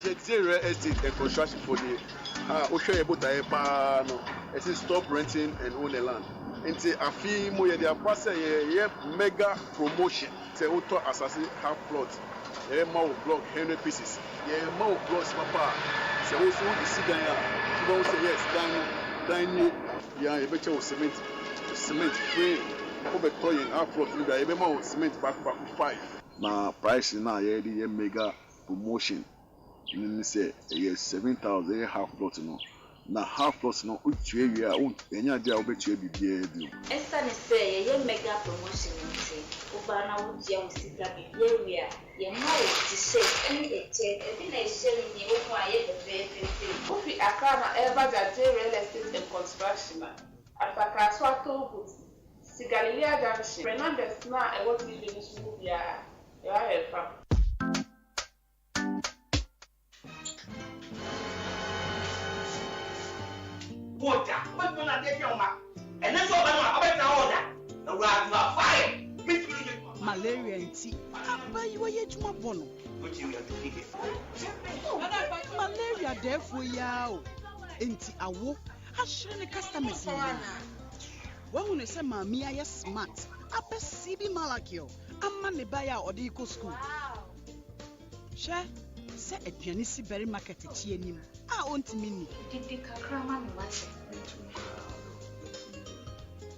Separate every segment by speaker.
Speaker 1: Zero estate and construction for the Osha Ebota no. It is stop renting and own the land. And say a fee more the passa mega promotion. Say auto assassin half plot. More block 100 pieces. More blocks papa. Say also the Sidaya. You don't say yes, dining yeah, you better cement frame. Over toy in half plot. You have cement back 5. Now price now yeah mega promotion. You say yes 7,000 half plot no. Na half plot no utwe wi a enya dia obetwe bibia edu.
Speaker 2: Esa ne say ye mega promotion nti. Oba na wo dia wo sika bibia wi a ye ma wo ti say any eche e na ehye ni wo ko aye befefe.
Speaker 3: Ofi aka na ever that real estate and construction. Afaka so ato Sigalilia Junction. Fernandez na e what live in school bia. You are welcome.
Speaker 4: Water, what will I take your mark? And that's all I order. The rod are fire.
Speaker 5: Malaria and tea. Papa, you are yet my bono.
Speaker 4: But you have to figure.
Speaker 5: Malaria, therefore, yao. Enti awo. Ashren the customers. One say, Mammy, I is smart. Upper CB Malakio. A man buy out or the eco school. Share. Say a pianisi berry market at Chienim. I want me.
Speaker 2: Did the Kakraman watch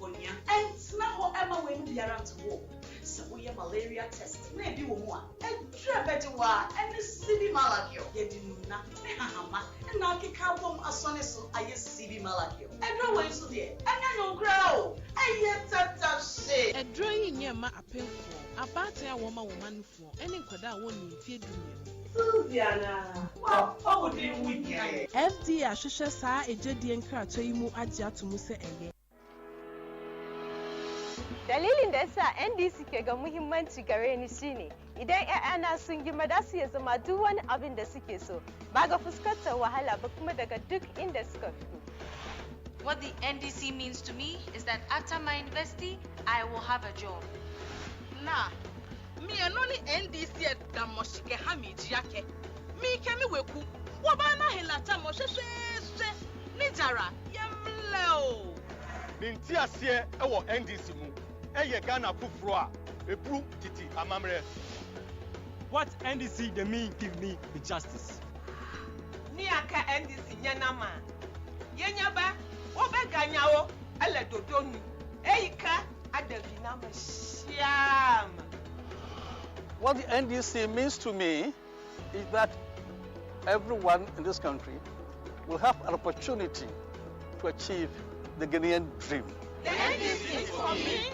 Speaker 6: and now Emma when we are to walk. So we have malaria test. Maybe one. And better one. And the CB Malakio. You didn't know. And now kick out from a son so I CB Malakio. And no way so there. And I don't grow. And yet that say.
Speaker 7: A drawing near my appeal for. A party a woman for. Any quada won't feed you. FD Ashusha sa ejedi enkrato yimu agya to mu se eye.
Speaker 8: Dalilin da yasa NDC ke ga muhimmanci gare ni shine idan ƴaƴana sun yi madasi ya zama duk wani abin da suke so ba ga fuskantar wahala ba kuma daga duk inda suka fito.
Speaker 9: What the NDC means to me is that after my university, I will have a job.
Speaker 7: Nah. Me and only NDC at the Moshike Hamiji Yake. Me can me weku. Wabana Hilata Moshe Nijara Yamleo.
Speaker 10: Nintia sie ewo NDC mu. Eye Ghana kufroa. Ebru titi amamre.
Speaker 11: What NDC they mean give me the justice.
Speaker 3: Niaka NDC nyanama. Yenyaba obeganyawo ele dodonu. Eyika adavina mashiam.
Speaker 12: What the NDC means to me is that everyone in this country will have an opportunity to achieve the Ghanaian dream.
Speaker 3: The NDC is for me,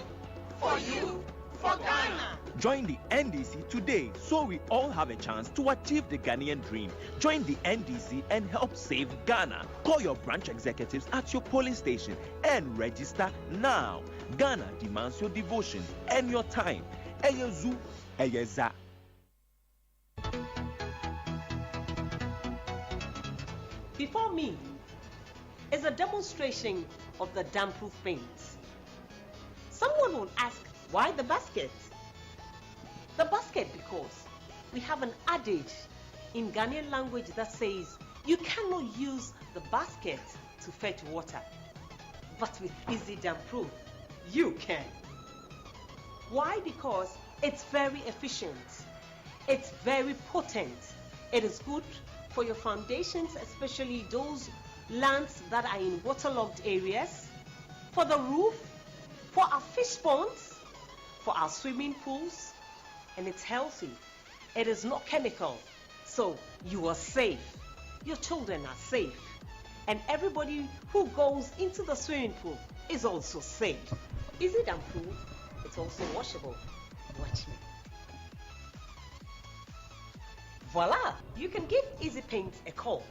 Speaker 3: for you, for Ghana.
Speaker 13: Join the NDC today so we all have a chance to achieve the Ghanaian dream. Join the NDC and help save Ghana. Call your branch executives at your polling station and register now. Ghana demands your devotion and your time. Eyezu Eyeza.
Speaker 6: Before me is a demonstration of the damp-proof paints. Someone will ask, why the basket? The basket because we have an adage in Ghanaian language that says you cannot use the basket to fetch water, but with Easy Damp-proof, you can. Why? Because it's very efficient. It's very potent. It is good for your foundations, especially those lands that are in waterlogged areas, for the roof, for our fish ponds, for our swimming pools, and it's healthy. It is not chemical, so you are safe. Your children are safe. And everybody who goes into the swimming pool is also safe. Is it improved? It's also washable. Watch me. Voila! You can give Easy Paint a call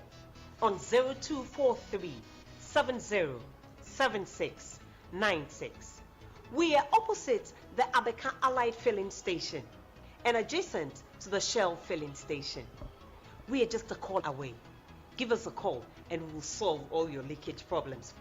Speaker 6: on 0243 707696. We are opposite the Abeka Allied Filling Station and adjacent to the Shell Filling Station. We are just a call away. Give us a call and we'll solve all your leakage problems.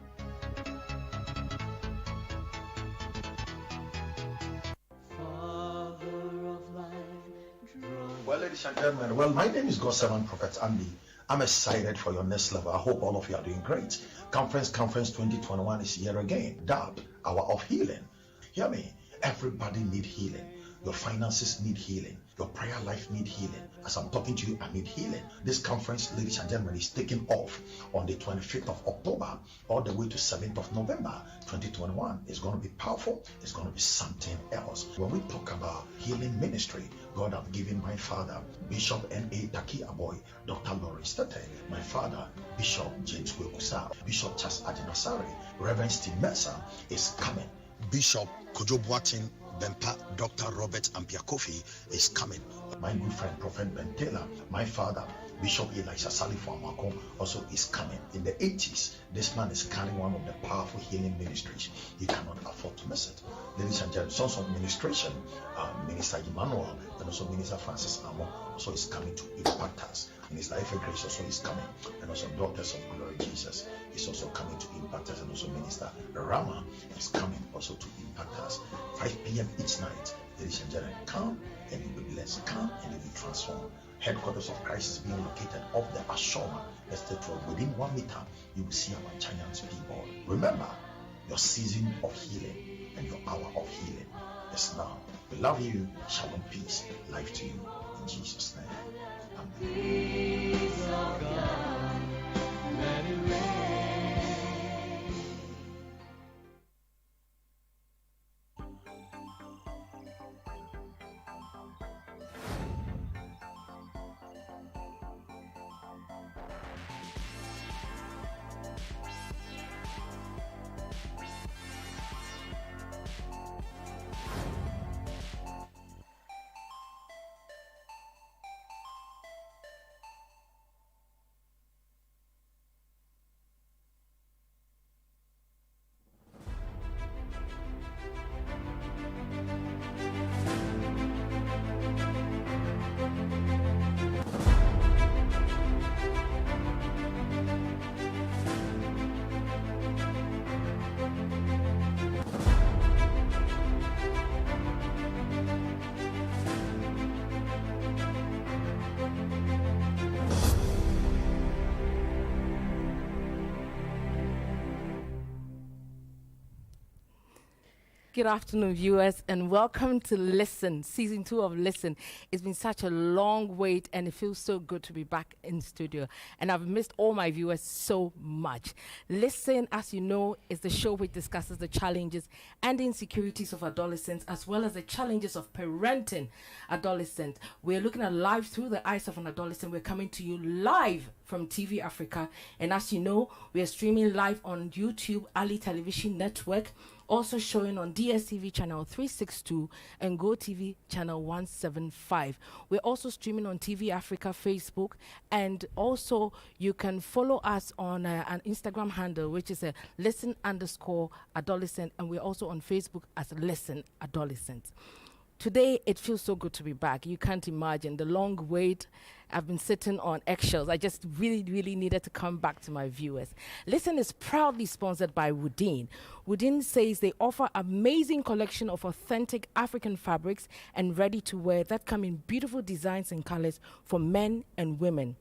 Speaker 1: Well,
Speaker 14: Ladies and gentlemen, well, my name is God Servant Prophet Andy. I'm excited for your next level. I hope all of you are doing great. Conference 2021 is here again. Dubbed Hour of Healing. Hear me. Everybody need healing. Your finances need healing. Your prayer life need healing. As I'm talking to you, I need healing. This conference, ladies and gentlemen, is taking off on the 25th of October all the way to 7th of November 2021. It's going to be powerful. It's going to be something else. When we talk about healing ministry, God have given my father, Bishop N.A. Taki Aboy, Dr. Lawrence Tete, my father, Bishop James Kwekusa, Bishop Charles Adinasari, Reverend Steve Mercer is coming. Bishop Kojo Boatin Bempa, Dr. Robert Ampiakofi is coming. My good friend, Prophet Ben Taylor, my father, Bishop Elisha Salifo Amako also is coming. In the 80s, this man is carrying one of the powerful healing ministries. You cannot afford to miss it. Ladies and gentlemen, sons of ministration, Minister Emmanuel and also Minister Francis Amo also is coming to impact us. Minister Ife Grace also is coming, and also Daughters of Glory Jesus is also coming to impact us, and also Minister Rama is coming also to impact us. 5 p.m. each night. Ladies and gentlemen, come and you will be blessed. Come and you will be transformed. Headquarters of Christ is being located off the Ashoma Estate Road. Within 1 meter, you will see our giants billboard. Remember, your season of healing and your hour of healing is now. We love you. Shalom, peace, life to you. In Jesus' name. Amen.
Speaker 15: Good afternoon, viewers, and welcome to Listen, Season 2 of Listen. It's been such a long wait, and it feels so good to be back in studio. And I've missed all my viewers so much. Listen, as you know, is the show which discusses the challenges and the insecurities of adolescents, as well as the challenges of parenting adolescents. We're looking at life through the eyes of an adolescent. We're coming to you live from TV Africa. And as you know, we are streaming live on YouTube, Ali Television Network, also showing on DSTV channel 362 and GoTV channel 175. We're also streaming on TV Africa Facebook, and also you can follow us on an Instagram handle, which is a listen_adolescent, and we're also on Facebook as Listen Adolescent. Today, it feels so good to be back. You can't imagine the long wait. I've been sitting on eggshells. I just really needed to come back to my viewers. Listen is proudly sponsored by Woodin. Woodin says they offer amazing collection of authentic African fabrics and ready-to-wear that come in beautiful designs and colors for men and women.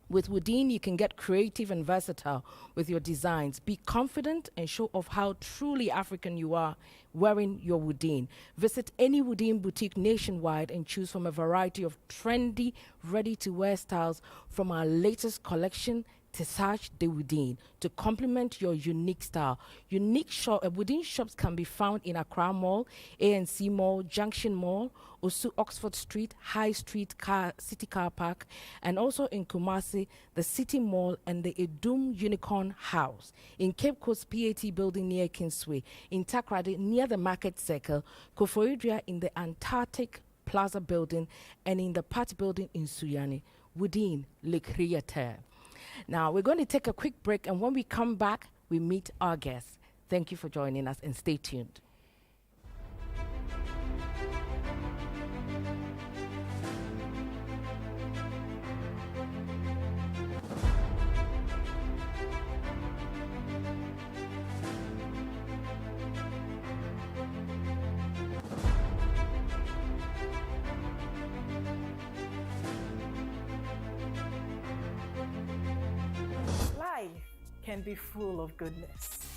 Speaker 15: With Woodin, you can get creative and versatile with your designs. Be confident and show off how truly African you are wearing your Woodin. Visit any Woodin boutique nationwide and choose from a variety of trendy, ready-to-wear styles from our latest collection, Tessage de Woodin, to complement your unique style. Woodin shops can be found in Accra Mall, ANC Mall, Junction Mall, Osu Oxford Street, High Street City Car Park, and also in Kumasi, the City Mall and the Edum Unicorn House. In Cape Coast PAT building near Kingsway, in Takrady near the Market Circle, Koforidua in the Antarctic Plaza building, and in the Pat building in Suyani. Woodin, Le Créateur. Now, we're going to take a quick break, and when we come back, we meet our guests. Thank you for joining us, and stay tuned.
Speaker 16: can be full of goodness.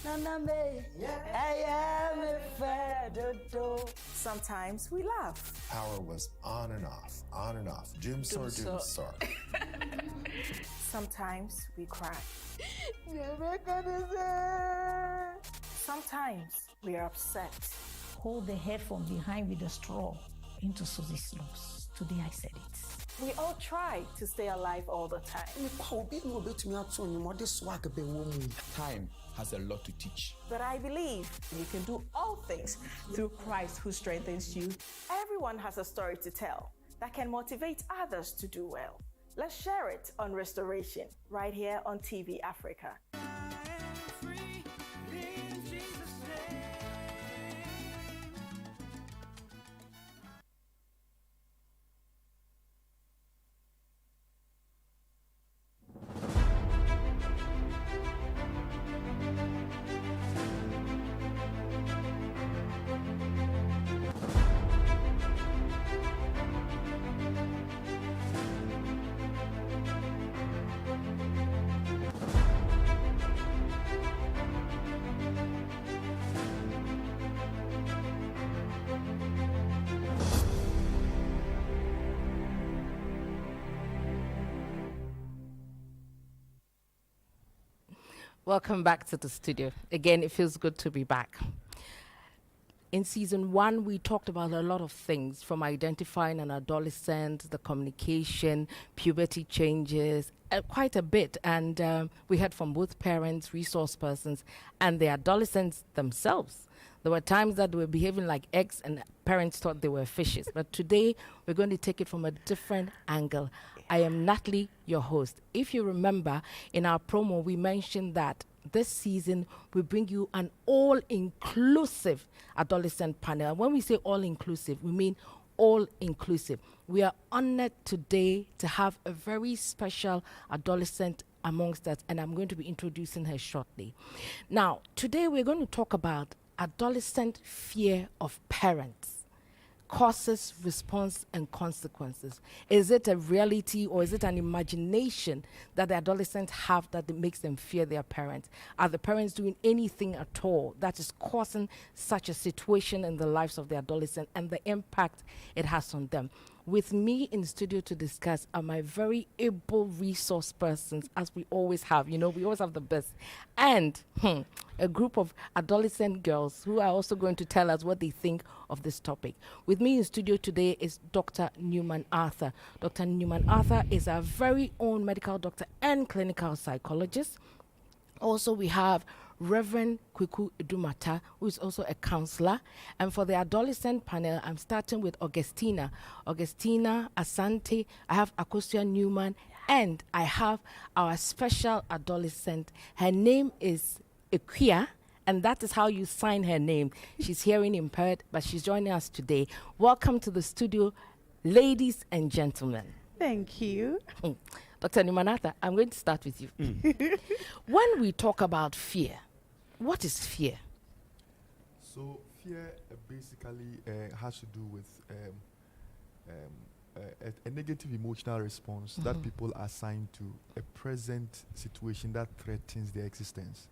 Speaker 16: Sometimes we laugh.
Speaker 17: Power was on and off, on and off. Doom star.
Speaker 16: Sometimes we cry. Sometimes we are upset.
Speaker 18: Hold the head from behind with a straw into Susie's nose. Today I said it.
Speaker 16: We all try to stay alive all the time.
Speaker 19: Time has a lot to teach.
Speaker 16: But I believe you can do all things through Christ who strengthens you. Everyone has a story to tell that can motivate others to do well. Let's share it on Restoration, right here on TV Africa.
Speaker 15: Welcome back to the studio. Again, it feels good to be back. In season 1, we talked about a lot of things, from identifying an adolescent, the communication, puberty changes, quite a bit. And we heard from both parents, resource persons, and the adolescents themselves. There were times that they were behaving like eggs and parents thought they were fishes. But today, we're going to take it from a different angle. I am Natalie, your host. If you remember, in our promo, we mentioned that this season, we bring you an all-inclusive adolescent panel. When we say all-inclusive, we mean all-inclusive. We are honored today to have a very special adolescent amongst us, and I'm going to be introducing her shortly. Now, today we're going to talk about adolescent fear of parents. Causes, response, and consequences. Is it a reality or is it an imagination that the adolescents have that makes them fear their parents? Are the parents doing anything at all that is causing such a situation in the lives of the adolescent and the impact it has on them? With me in studio to discuss are my very able resource persons, as we always have. You know, we always have the best. And a group of adolescent girls who are also going to tell us what they think of this topic. With me in studio today is Dr. Newman Arthur. Dr. Newman Arthur is our very own medical doctor and clinical psychologist. Also, we have Reverend Kweku Idumata, who is also a counselor. And for the adolescent panel, I'm starting with Augustina Asante. I have Akosia Newman, and I have our special adolescent. Her name is Equia, and that is how you sign her name. She's hearing impaired, but she's joining us today. Welcome to the studio, ladies and gentlemen.
Speaker 16: Thank you.
Speaker 15: Dr. Numanatha, I'm going to start with you. When we talk about fear, what is fear?
Speaker 20: So fear basically has to do with a negative emotional response that people assign to a present situation that threatens their existence,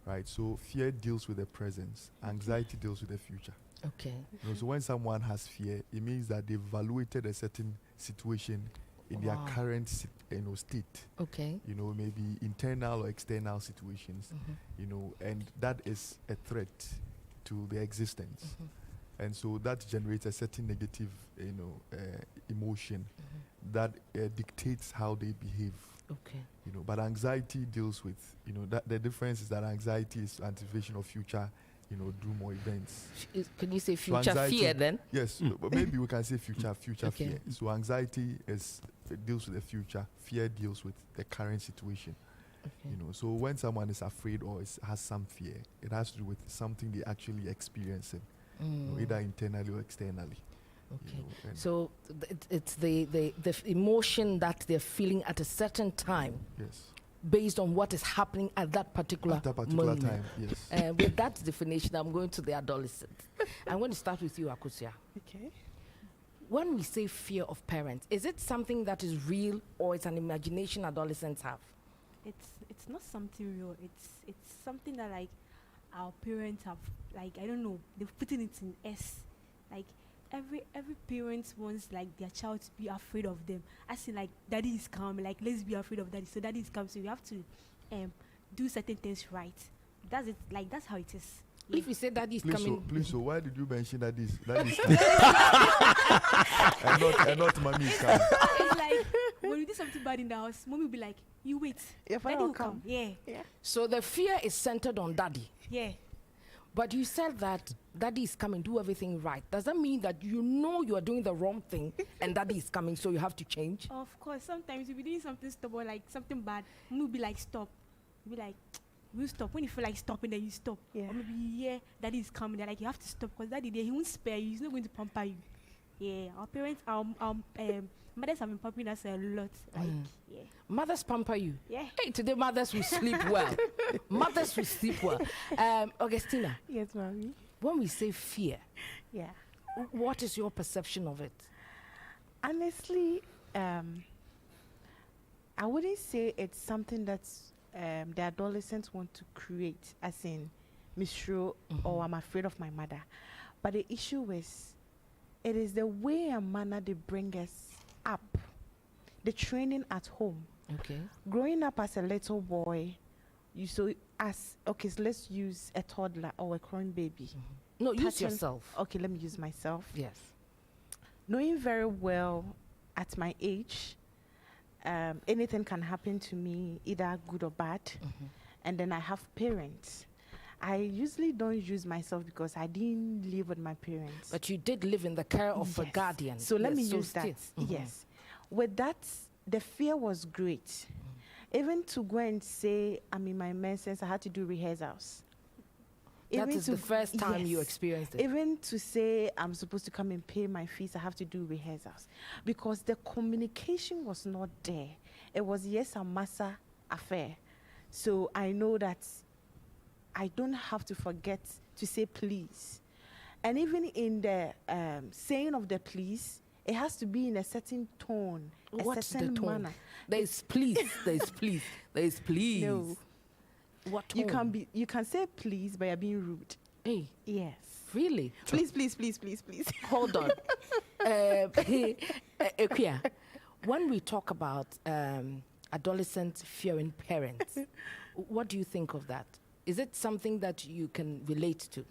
Speaker 20: right? So fear deals with the present, anxiety deals with the future.
Speaker 15: Okay.
Speaker 20: You know, so when someone has fear, it means that they've evaluated a certain situation in their current state.
Speaker 15: Okay.
Speaker 20: You know, maybe internal or external situations, you know, and that is a threat to their existence. And so that generates a certain negative, you know, emotion that dictates how they behave.
Speaker 15: Okay.
Speaker 20: You know, but anxiety deals with, you know, that the difference is that anxiety is anticipation of future, you know, do more events.
Speaker 15: Can you say future fear then?
Speaker 20: Yes, but maybe we can say future
Speaker 15: okay.
Speaker 20: fear. So anxiety deals with the future, fear deals with the current situation. Okay. You know, so when someone is afraid or has some fear, it has to do with something they actually experiencing, you know, either internally or externally.
Speaker 15: Okay.
Speaker 20: You know,
Speaker 15: so it's the emotion that they're feeling at a certain time.
Speaker 20: Yes.
Speaker 15: Based on what is happening at that particular moment.
Speaker 20: Time, yes.
Speaker 15: With that definition, I'm going to the adolescent. I'm going to start with you, Akusia.
Speaker 16: Okay.
Speaker 15: When we say fear of parents, is it something that is real or it's an imagination adolescents have?
Speaker 21: it's not something real. It's something that like our parents have, like, I don't know, they've put it in S. Like every parent wants like their child to be afraid of them. I say like daddy is coming, like let's be afraid of daddy. So daddy is coming, so we have to do certain things right. That's it. Like that's how it is.
Speaker 15: If you say daddy is coming,
Speaker 20: so why did you mention that is and not mommy is coming?
Speaker 21: It's like when we do something bad in the house, mommy will be like, "You wait, daddy will come." Yeah.
Speaker 15: So the fear is centered on daddy.
Speaker 21: Yeah.
Speaker 15: But you said that daddy is coming, do everything right. Does that mean that you know you are doing the wrong thing and daddy is coming, so you have to change?
Speaker 21: Of course, sometimes you'll be doing something stupid, like something bad, mommy will be like, stop. You'll be like, we'll stop. When you feel like stopping, then you stop.
Speaker 22: Yeah.
Speaker 21: Or maybe, daddy is coming. They're like, you have to stop because daddy there, he won't spare you. He's not going to pamper you. Yeah, our parents, mothers have been pampering us a lot. Like, yeah.
Speaker 15: Mothers pamper you?
Speaker 21: Yeah.
Speaker 15: Hey, today mothers will sleep well. Mothers will sleep well. Augustina.
Speaker 22: Yes, mommy.
Speaker 15: When we say fear,
Speaker 22: yeah,
Speaker 15: what is your perception of it?
Speaker 22: Honestly, I wouldn't say it's something that's the adolescents want to create, as in misro or I'm afraid of my mother. But the issue is, it is the way and manner they bring us up, the training at home.
Speaker 15: Okay.
Speaker 22: Growing up as a little boy, so let's use a toddler or a crying baby.
Speaker 15: No, use yourself.
Speaker 22: Okay, let me use myself.
Speaker 15: Yes.
Speaker 22: Knowing very well at my age, anything can happen to me, either good or bad. And then I have parents. I usually don't use myself because I didn't live with my parents.
Speaker 15: But you did live in the care of a guardian.
Speaker 22: So let me
Speaker 15: so
Speaker 22: use that.
Speaker 15: still.
Speaker 22: Yes. With that, the fear was great. Even to go and say I'm in my menses, I had to do rehearsals.
Speaker 15: That is the first time you experienced it.
Speaker 22: Even to say I'm supposed to come and pay my fees, I have to do rehearsals. Because the communication was not there. It was yes and massa affair. So I know that I don't have to forget to say please. And even in the saying of the please, it has to be in a certain tone,
Speaker 15: What's
Speaker 22: certain
Speaker 15: the tone?
Speaker 22: manner.
Speaker 15: There is please, there is please, there is please.
Speaker 22: No.
Speaker 15: What tone?
Speaker 22: You can say please, but you're being rude.
Speaker 15: Hey.
Speaker 22: Yes.
Speaker 15: Really?
Speaker 22: Please, please, please, please, please.
Speaker 15: Hold on. Equia, when we talk about adolescents fearing parents, what do you think of that? Is it something that you can relate to?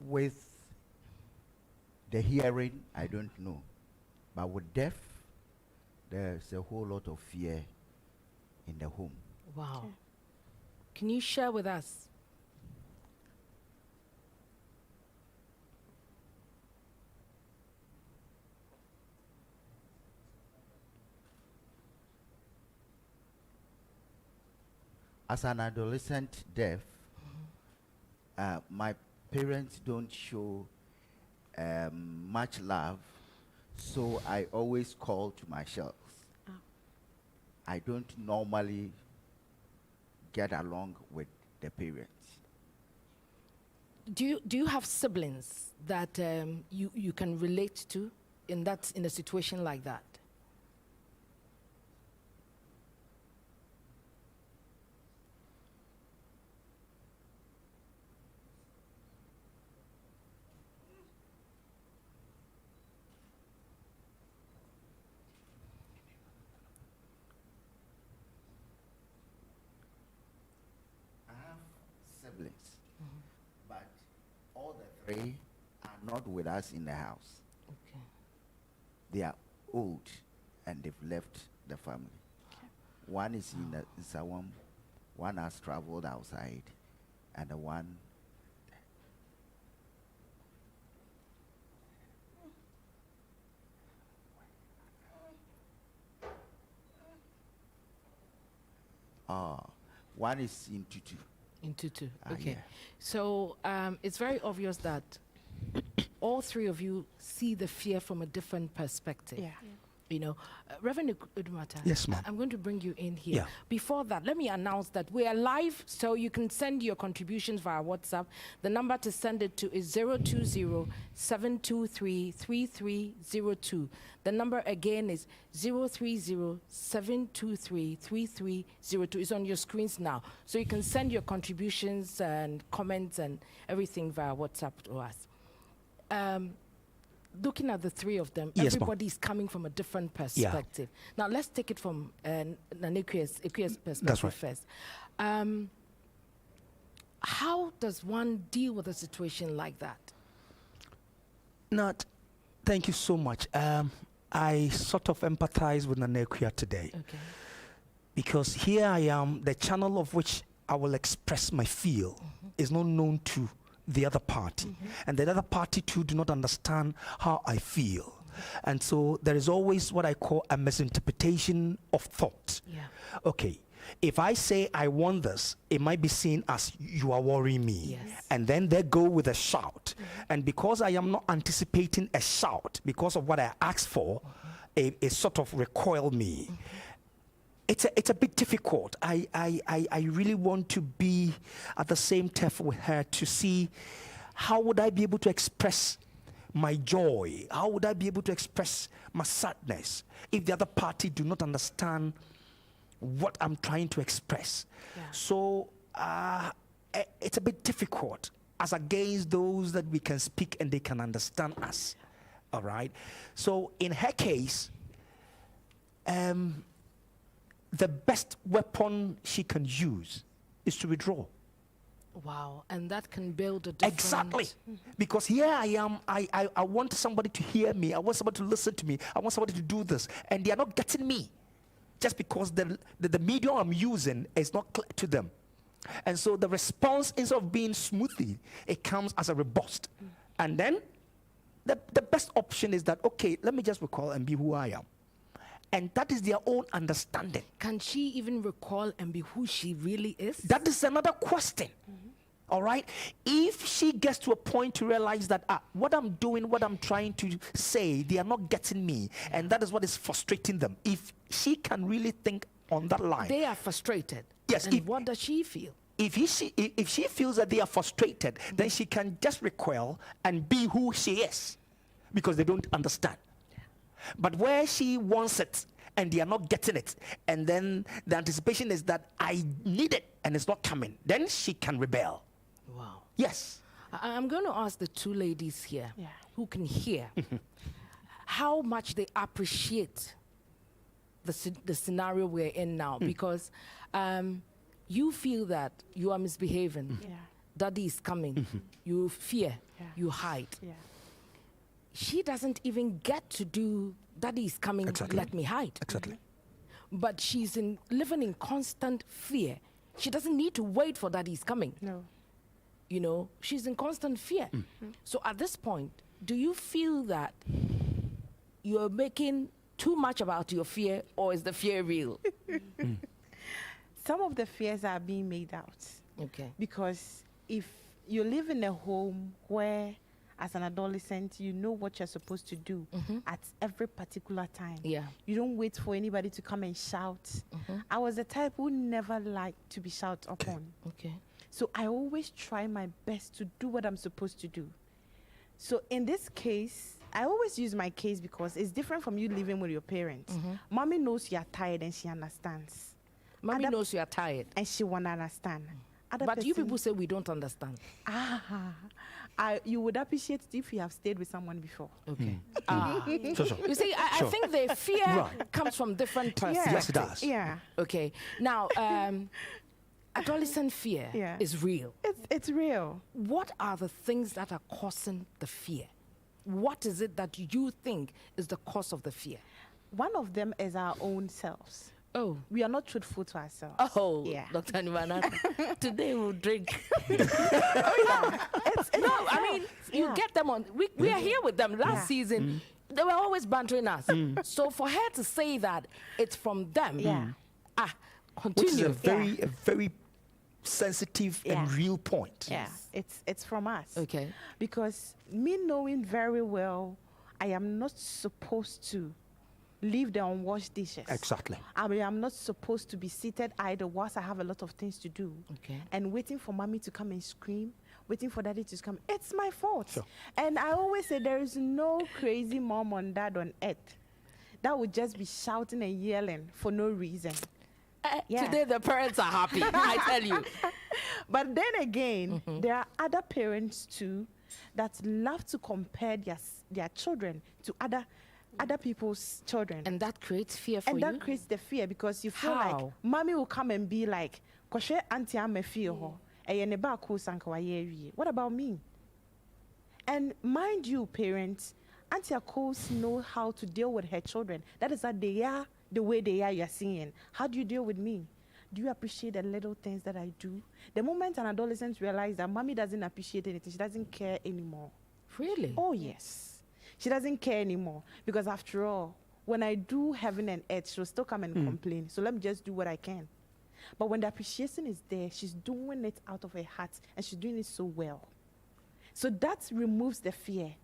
Speaker 23: With the hearing, I don't know. But with deaf, there's a whole lot of fear in the home.
Speaker 15: Wow. Okay. Can you share with us?
Speaker 23: As an adolescent deaf, my parents don't show much love, so I always call to myself. I don't normally get along with the parents.
Speaker 15: Do you have siblings that you can relate to in a situation like that?
Speaker 23: But all the three are not with us in the house.
Speaker 15: Okay.
Speaker 23: They are old and they've left the family. Okay. One is in Sawam, one has traveled outside, and the one one is in Tutu.
Speaker 15: In Tutu, okay.
Speaker 23: Yeah.
Speaker 15: So it's very obvious that all three of you see the fear from a different perspective.
Speaker 22: Yeah.
Speaker 15: You know, Reverend Udumata,
Speaker 2: Yes, ma'am.
Speaker 15: I'm going to bring you in here.
Speaker 2: Yeah.
Speaker 15: Before that, let me announce that we are live, so you can send your contributions via WhatsApp. The number to send it to is 020-723-3302. The number again is 030-723-3302. It's on your screens now. So you can send your contributions and comments and everything via WhatsApp to us. Looking at the three of them,
Speaker 2: Yes,
Speaker 15: everybody is coming from a different perspective. Now, let's take it from Nanequia's perspective
Speaker 2: right.
Speaker 15: first. How does one deal with a situation like that?
Speaker 2: Nat, thank you so much. I sort of empathize with Nanequia today.
Speaker 15: Okay.
Speaker 2: Because here I am, the channel of which I will express my feel is not known to the other party. And the other party too do not understand how I feel. And so there is always what I call a misinterpretation of thought.
Speaker 15: Yeah.
Speaker 2: Okay, if I say I want this, it might be seen as you are worrying me.
Speaker 15: Yes.
Speaker 2: And then they go with a shout. And because I am not anticipating a shout, because of what I asked for, it sort of recoiled me. It's a bit difficult. I really want to be at the same turf with her to see how would I be able to express my joy? How would I be able to express my sadness if the other party do not understand what I'm trying to express?
Speaker 15: Yeah.
Speaker 2: So it's a bit difficult as against those that we can speak and they can understand us. All right. So in her case, the best weapon she can use is to withdraw.
Speaker 15: Wow, and that can build a different...
Speaker 2: Exactly. Because here I am, I want somebody to hear me, I want somebody to listen to me, I want somebody to do this, and they are not getting me just because the medium I'm using is not clear to them. And so the response, instead of being smoothly, it comes as a riposte. And then the best option is that, okay, let me just recall and be who I am. And that is their own understanding.
Speaker 15: Can she even recall and be who she really is?
Speaker 2: That is another question. All right? If she gets to a point to realize that what I'm doing, what I'm trying to say, they are not getting me, and that is what is frustrating them. If she can really think on that line.
Speaker 15: They are frustrated.
Speaker 2: Yes.
Speaker 15: And what does she feel?
Speaker 2: If she feels that they are frustrated, then she can just recoil and be who she is, because they don't understand. But where she wants it and they are not getting it, and then the anticipation is that I need it and it's not coming, then she can rebel.
Speaker 15: Wow.
Speaker 2: Yes.
Speaker 15: I'm going to ask the two ladies here who can hear how much they appreciate the scenario we're in now, because you feel that you are misbehaving. Daddy is coming. You fear. You hide. She doesn't even get to do daddy is coming, let me hide.
Speaker 2: Exactly.
Speaker 15: But she's living in constant fear. She doesn't need to wait for daddy's coming.
Speaker 22: No.
Speaker 15: You know, she's in constant fear. So at this point, do you feel that you're making too much about your fear, or is the fear real?
Speaker 22: Some of the fears are being made out.
Speaker 15: Okay.
Speaker 22: Because if you live in a home where, as an adolescent, you know what you're supposed to do at every particular time.
Speaker 15: Yeah.
Speaker 22: You don't wait for anybody to come and shout. I was the type who never liked to be shouted upon.
Speaker 15: Okay.
Speaker 22: So I always try my best to do what I'm supposed to do. So in this case, I always use my case because it's different from you living with your parents. Mommy knows you're tired and she understands.
Speaker 15: Mommy knows you're tired.
Speaker 22: And she won't understand.
Speaker 15: But you people say we don't understand.
Speaker 22: You would appreciate it if you have stayed with someone before.
Speaker 15: Okay.
Speaker 2: Sure.
Speaker 15: You see, I think the fear comes from different perspectives.
Speaker 2: Yes, it does.
Speaker 22: Yeah.
Speaker 15: Okay. Now, adolescent fear is real.
Speaker 22: It's real.
Speaker 15: What are the things that are causing the fear? What is it that you think is the cause of the fear?
Speaker 22: One of them is our own selves.
Speaker 15: Oh.
Speaker 22: We are not truthful to ourselves.
Speaker 15: Oh,
Speaker 22: yeah.
Speaker 15: Dr. Nivanata, today we'll drink.
Speaker 22: No,
Speaker 15: I mean, you get them on. We are here with them. Last season, they were always bantering us. So for her to say that it's from them, continue.
Speaker 2: Which is a very sensitive and real point.
Speaker 22: Yeah, it's from us.
Speaker 15: Okay.
Speaker 22: Because me knowing very well I am not supposed to leave the unwashed dishes.
Speaker 2: Exactly.
Speaker 22: I mean, I'm not supposed to be seated idle whilst I have a lot of things to do.
Speaker 2: Okay.
Speaker 22: And waiting for mommy to come and scream, waiting for daddy to come. It's my fault.
Speaker 2: Sure.
Speaker 22: And I always say there is no crazy mom or dad on earth that would just be shouting and yelling for no reason.
Speaker 15: Today the parents are happy, I tell you.
Speaker 22: But then again, there are other parents too that love to compare their children to other people's children.
Speaker 15: And that creates fear for you?
Speaker 22: And that creates the fear because you feel like mommy will come and be like, "Koshe auntie ame fear ho. What about me?" And mind you, parents, Auntie Akos know how to deal with her children. That is that they are the way they are, you're seeing. How do you deal with me? Do you appreciate the little things that I do? The moment an adolescent realizes that mommy doesn't appreciate anything, she doesn't care anymore.
Speaker 15: Really?
Speaker 22: Oh, yes. She doesn't care anymore. Because after all, when I do heaven and earth, she'll still come and complain. So let me just do what I can. But when the appreciation is there, she's doing it out of her heart, and she's doing it so well. So that removes the fear.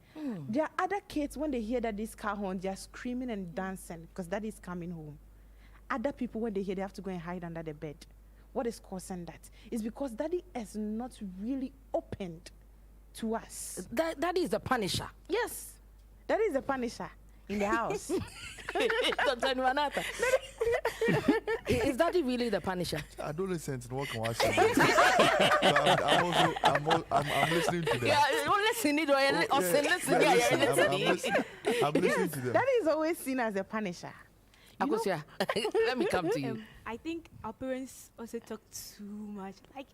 Speaker 22: There are other kids, when they hear that this car horn, they're screaming and dancing because daddy is coming home. Other people, when they hear, they have to go and hide under the bed. What is causing that? It's because daddy is not really opened to us.
Speaker 15: Daddy is the punisher.
Speaker 22: Yes, daddy is the punisher in the house.
Speaker 15: Dr. Nuanata. Is daddy really the punisher?
Speaker 20: Adolescents and what can watch. I'm listening to them.
Speaker 15: Yeah, you listen to
Speaker 20: I'm listening to them.
Speaker 22: Daddy is always seen as a punisher.
Speaker 15: Akosia, let me come to you.
Speaker 21: I think our parents also talk too much. Like,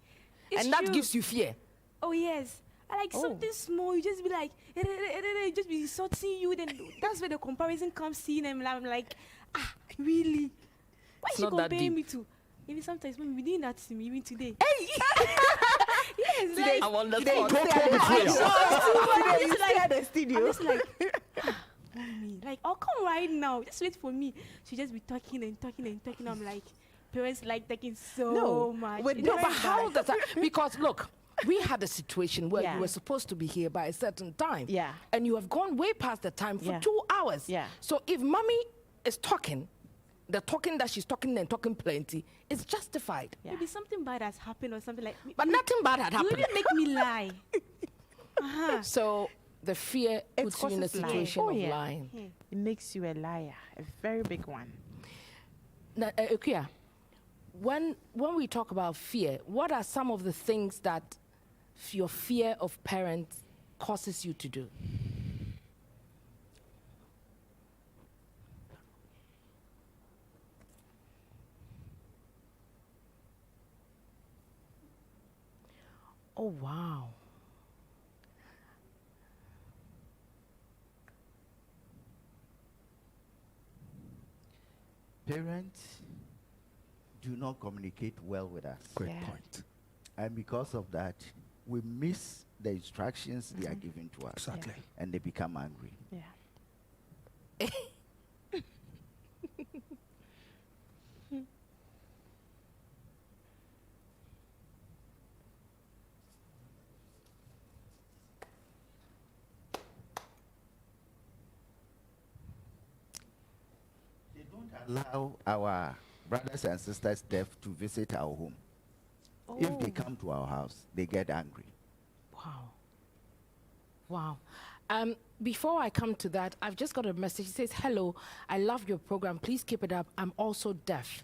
Speaker 15: and that gives you fear.
Speaker 21: Oh yes. Like something small, you just be like, just be insulting you. Then that's where the comparison comes in, and I'm like, really? Why is she comparing me to? Even sometimes when we doing that to me, even today. Hey! Yes,
Speaker 15: today,
Speaker 22: like,
Speaker 15: I want the
Speaker 22: today
Speaker 15: thought.
Speaker 22: I'm
Speaker 21: just like, mommy, like, oh, come right now. Just wait for me. She just be talking and talking and talking. I'm like, parents like talking so much.
Speaker 15: But how does that? Because look, we had a situation where you were supposed to be here by a certain time.
Speaker 22: Yeah.
Speaker 15: And you have gone way past the time for 2 hours.
Speaker 22: Yeah.
Speaker 15: So if mommy is talking, the talking that she's talking and talking plenty is justified.
Speaker 21: Maybe something bad has happened or something like.
Speaker 15: But nothing bad had happened.
Speaker 21: You didn't make me lie.
Speaker 15: So the fear puts you in a situation of lying.
Speaker 22: It makes you a liar, a very big one.
Speaker 15: Now, Okuya, when we talk about fear, what are some of the things that your fear of parents causes you to do? Oh, wow.
Speaker 23: Parents do not communicate well with us.
Speaker 2: Great point.
Speaker 23: And because of that, we miss the instructions they are giving to us.
Speaker 2: Exactly.
Speaker 23: And they become angry.
Speaker 22: Yeah.
Speaker 23: Allow our brothers and sisters deaf to visit our home. If they come to our house, they get angry.
Speaker 15: Wow. Before I come to that, I've just got a message. It says, "Hello, I love your program. Please keep it up. I'm also deaf.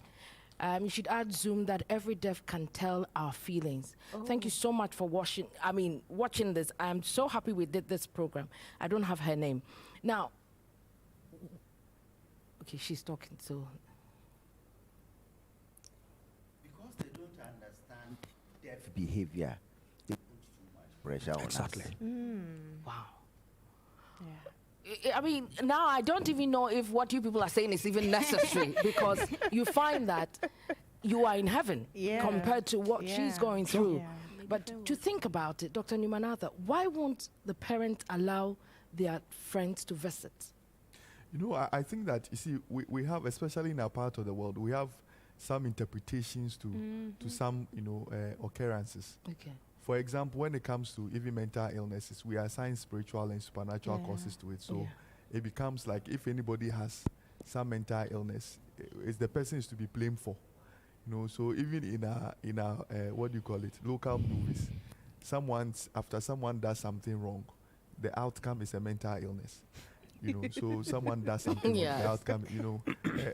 Speaker 15: You should add Zoom that every deaf can tell our feelings." Thank you so much for watching this. I'm so happy we did this program. I don't have her name. Now, okay, she's talking, so.
Speaker 23: Because they don't understand deaf behavior, they put too much pressure on us.
Speaker 15: Wow. I mean, now I don't even know if what you people are saying is even necessary because you find that you are in heaven compared to what she's going through. But to think about it, Dr. Numanatha, why won't the parents allow their friends to visit?
Speaker 20: You know, I think that, you see, we have, especially in our part of the world, we have some interpretations to some, occurrences.
Speaker 15: Okay.
Speaker 20: For example, when it comes to even mental illnesses, we assign spiritual and supernatural causes to it. So it becomes like if anybody has some mental illness, is the person is to be blamed for. So even in our what do you call it, local movies, after someone does something wrong, the outcome is a mental illness. So someone does something wrong, the outcome,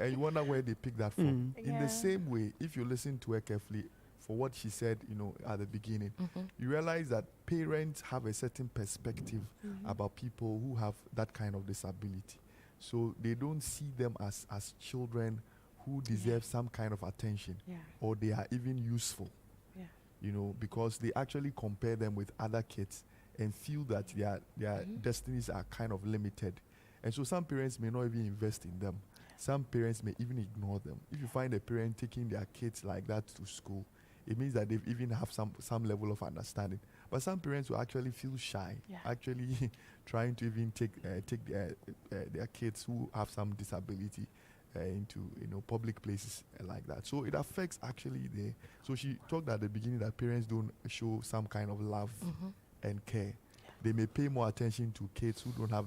Speaker 20: and you wonder where they pick that from. In the same way, if you listen to her carefully, for what she said, at the beginning, you realize that parents have a certain perspective about people who have that kind of disability. So they don't see them as children who deserve some kind of attention, or they are even useful, because they actually compare them with other kids and feel that their destinies are kind of limited. And so some parents may not even invest in them. Some parents may even ignore them. If you find a parent taking their kids like that to school, it means that they even have some level of understanding. But some parents will actually feel shy, actually trying to even take their kids who have some disability into public places like that. So it affects actually so she talked at the beginning that parents don't show some kind of love and care. They may pay more attention to kids who don't have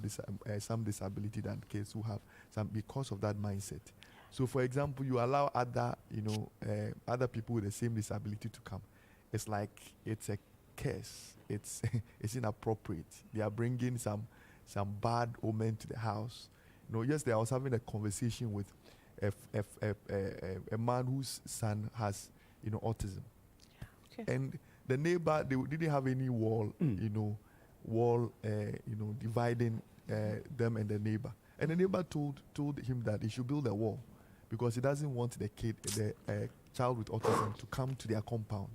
Speaker 20: some disability than kids who have some, because of that mindset. So for example, you allow other people with the same disability to come. It's like it's a curse. It's inappropriate. They are bringing some bad omen to the house. Yesterday I was having a conversation with a man whose son has autism, and the neighbor, they didn't have any wall, dividing them and the neighbor. And the neighbor told him that he should build a wall because he doesn't want the child with autism to come to their compound.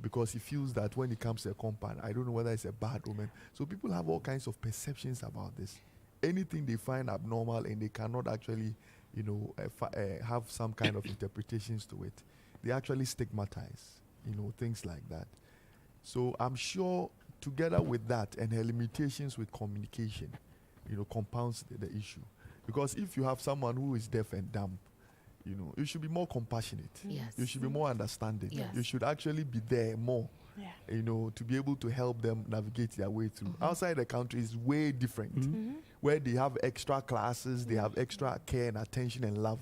Speaker 20: Because he feels that when he comes to a compound, I don't know whether it's a bad omen. So people have all kinds of perceptions about this. Anything they find abnormal and they cannot actually, have some kind of interpretations to it, they actually stigmatize, things like that. So I'm sure together with that and her limitations with communication, compounds the issue. Because if you have someone who is deaf and dumb, you should be more compassionate.
Speaker 15: Yes.
Speaker 20: You should be more understanding.
Speaker 15: Yes.
Speaker 20: You should actually be there more, to be able to help them navigate their way through. Outside the country is way different, where they have extra classes, they have extra care and attention and love.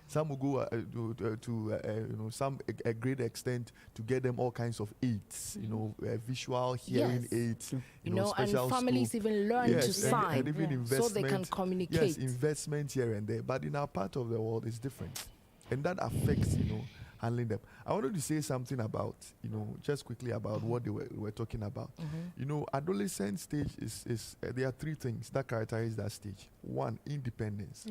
Speaker 20: Some will go to a great extent to get them all kinds of aids, visual, hearing aids, special
Speaker 15: and families
Speaker 20: school.
Speaker 15: even learn to sign
Speaker 20: and even
Speaker 15: so they can communicate.
Speaker 20: Yes, investment here and there. But in our part of the world, it's different. And that affects, handling them. I wanted to say something about, just quickly about what they were talking about. Adolescent stage is there are three things that characterize that stage. One, independence.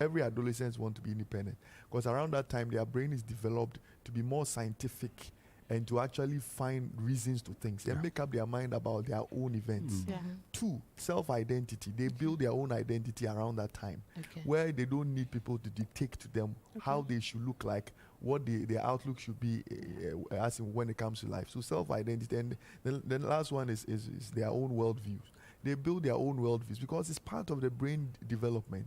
Speaker 20: Every adolescent wants to be independent because around that time their brain is developed to be more scientific and to actually find reasons to things and make up their mind about their own events. Two, self-identity. They build their own identity around that time where they don't need people to dictate to them how they should look like, what their outlook should be as in when it comes to life. So self-identity. And the last one is their own worldviews. They build their own worldviews because it's part of the brain development.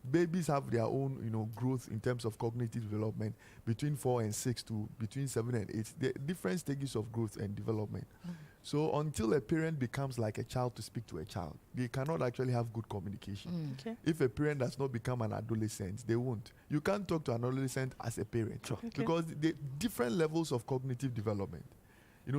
Speaker 20: Babies have their own, growth in terms of cognitive development between 4 and 6 to between 7 and 8. The different stages of growth and development. So until a parent becomes like a child to speak to a child, they cannot actually have good communication. If a parent does not become an adolescent, they won't. You can't talk to an adolescent as a parent because the different levels of cognitive development.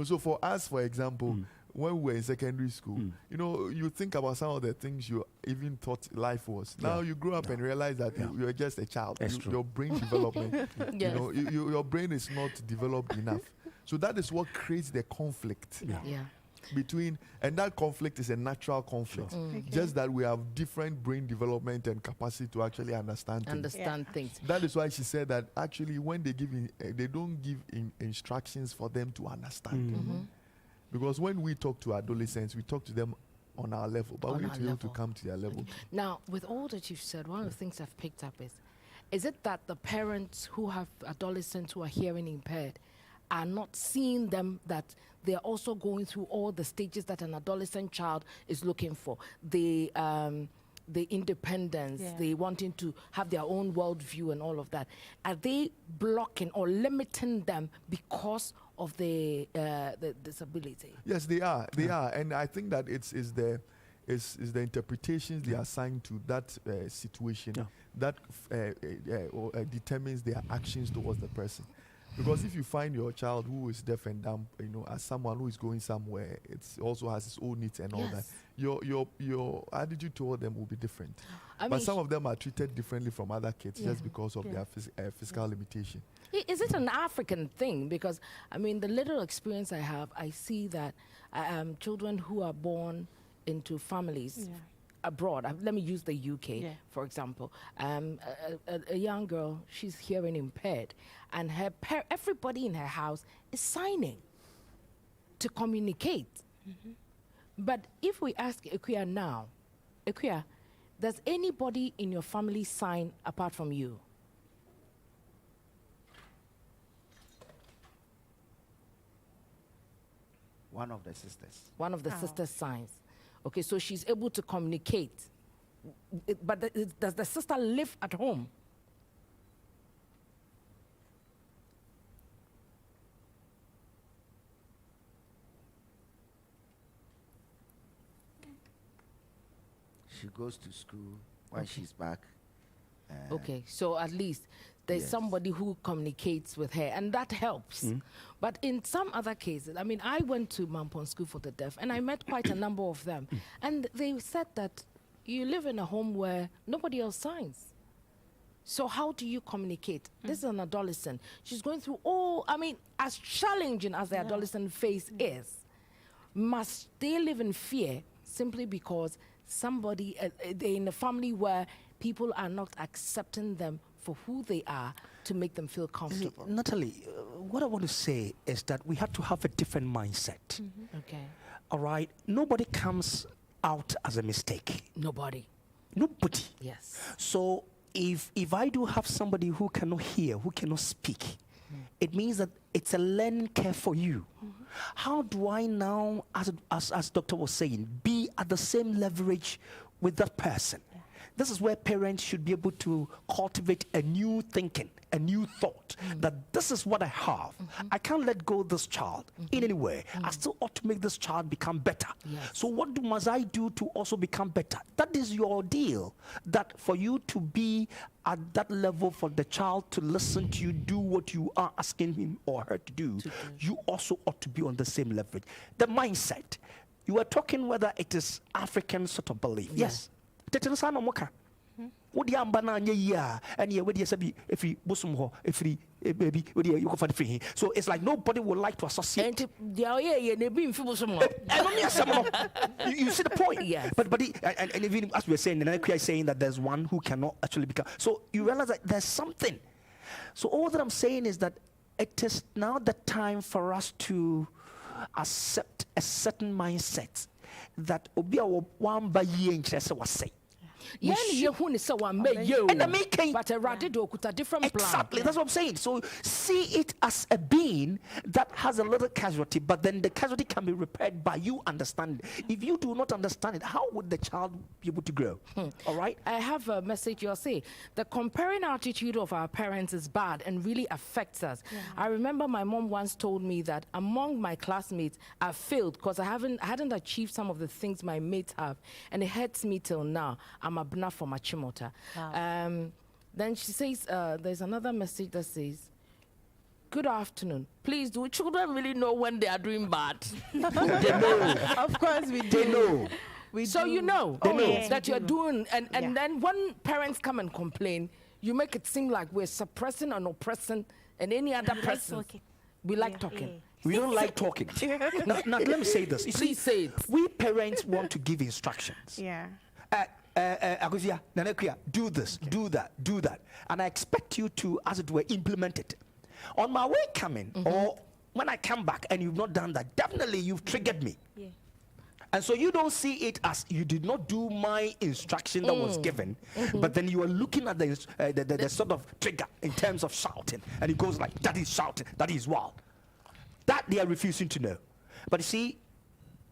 Speaker 20: So for us, for example, when we were in secondary school, you think about some of the things you even thought life was. Now you grow up and realize that you're just a child. Your brain development, your brain is not developed enough. So that is what creates the conflict between, and that conflict is a natural conflict. Just that we have different brain development and capacity to actually understand things. That is why she said that actually when they give they don't give instructions for them to understand. Because when we talk to adolescents, we talk to them on our level, but we need to be able to come to their level.
Speaker 15: Now, with all that you've said, one of the things I've picked up is it that the parents who have adolescents who are hearing impaired are not seeing them, that they're also going through all the stages that an adolescent child is looking for? The independence, they wanting to have their own worldview and all of that. Are they blocking or limiting them because of the disability?
Speaker 20: Yes, they are. They are, and I think that it's is the interpretations they assign to that situation that determines their actions towards the person. Because if you find your child who is deaf and dumb, as someone who is going somewhere, it also has its own needs and all that. Your attitude toward them will be different. But some of them are treated differently from other kids just because of their physical limitation.
Speaker 15: Is it an African thing? Because I mean, the little experience I have, I see that children who are born into families abroad. Let me use the UK, for example. A young girl, she's hearing impaired, and everybody in her house is signing to communicate. But if we ask Ekuya now, Ekuya, does anybody in your family sign apart from you?
Speaker 23: One of the sisters.
Speaker 15: One of the sisters signs. Okay, so she's able to communicate. But does the sister live at home?
Speaker 23: She goes to school when she's back.
Speaker 15: Okay, so at least there's somebody who communicates with her, and that helps. But in some other cases, I mean, I went to Mampon School for the Deaf, and I met quite a number of them. And they said that you live in a home where nobody else signs. So how do you communicate? This is an adolescent. She's going through as challenging as the adolescent phase is, must they live in fear simply because somebody, they're in a family where people are not accepting them for who they are to make them feel comfortable?
Speaker 2: Natalie, what I want to say is that we have to have a different mindset.
Speaker 15: Okay.
Speaker 2: All right? Nobody comes out as a mistake.
Speaker 15: Nobody.
Speaker 2: Yes. So if I do have somebody who cannot hear, who cannot speak, it means that it's a learning curve for you. How do I now, as Doctor was saying, be at the same leverage with that person? This is where parents should be able to cultivate a new thinking, a new thought, that this is what I have. I can't let go of this child in any way. I still ought to make this child become better. So what must I do to also become better? That is your deal. That for you to be at that level, for the child to listen to you, do what you are asking him or her to do, you also ought to be on the same leverage. The mindset. You are talking whether it is African sort of belief. Yes. What the ambana ya and ye with yasabi if he bosom ho if he baby with you go for the free. So it's like nobody would like to associate. You see the point?
Speaker 15: Yes.
Speaker 2: But and even as we're saying, and I'm saying that there's one who cannot actually become. So you realize that there's something. So all that I'm saying is that it is now the time for us to accept a certain mindset that obi a one by ye interest was say.
Speaker 15: But different
Speaker 2: exactly, that's what I'm saying. So see it as a being that has a little casualty, but then the casualty can be repaired by you understanding. If you do not understand it, how would the child be able to grow? All right?
Speaker 15: I have a message you'll say. The comparing attitude of our parents is bad and really affects us. I remember my mom once told me that among my classmates, I failed because I hadn't achieved some of the things my mates have, and it hurts me till now. I'm a bna for Machimota. Then she says, there's another message that says, good afternoon. Please, do children really know when they are doing bad?
Speaker 2: They know.
Speaker 22: Of course we do.
Speaker 2: They know.
Speaker 15: So you know that you're doing, and
Speaker 22: Yeah.
Speaker 15: then when parents come and complain, you make it seem like we're suppressing and oppressing and any other person. We like talking.
Speaker 2: We don't like talking. now, let me say this. You
Speaker 15: Please
Speaker 2: see,
Speaker 15: say it.
Speaker 2: We parents want to give instructions.
Speaker 22: Yeah.
Speaker 2: Aguzia, Nanekuya, do this, do that, do that. And I expect you to, as it were, implement it. On my way coming, or when I come back and you've not done that, definitely you've triggered me.
Speaker 22: Yeah.
Speaker 2: And so you don't see it as you did not do my instruction that was given, but then you are looking at the sort of trigger in terms of shouting, and it goes like, that is shouting, that is wild. That they are refusing to know. But you see,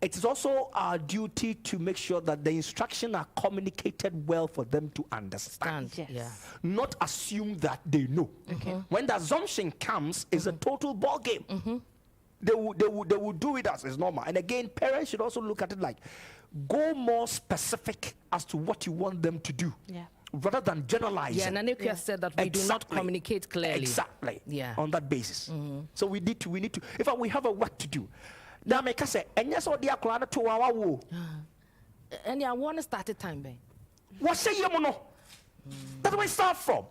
Speaker 2: it is also our duty to make sure that the instructions are communicated well for them to understand.
Speaker 15: Yes. Yeah.
Speaker 2: Not assume that they know. When the assumption comes, it's a total ball game. They will do it as is normal. And again, parents should also look at it like, go more specific as to what you want them to do.
Speaker 15: Yeah.
Speaker 2: Rather than generalizing.
Speaker 15: Yeah, Nanekia said that we do not communicate clearly.
Speaker 2: Exactly.
Speaker 15: Yeah.
Speaker 2: On that basis. So we need to. In fact, we have a work to do. Now, make us say, and yes, all the acronym to our war.
Speaker 15: And I want to start a time, babe.
Speaker 2: What say you, mono? That's where it start from.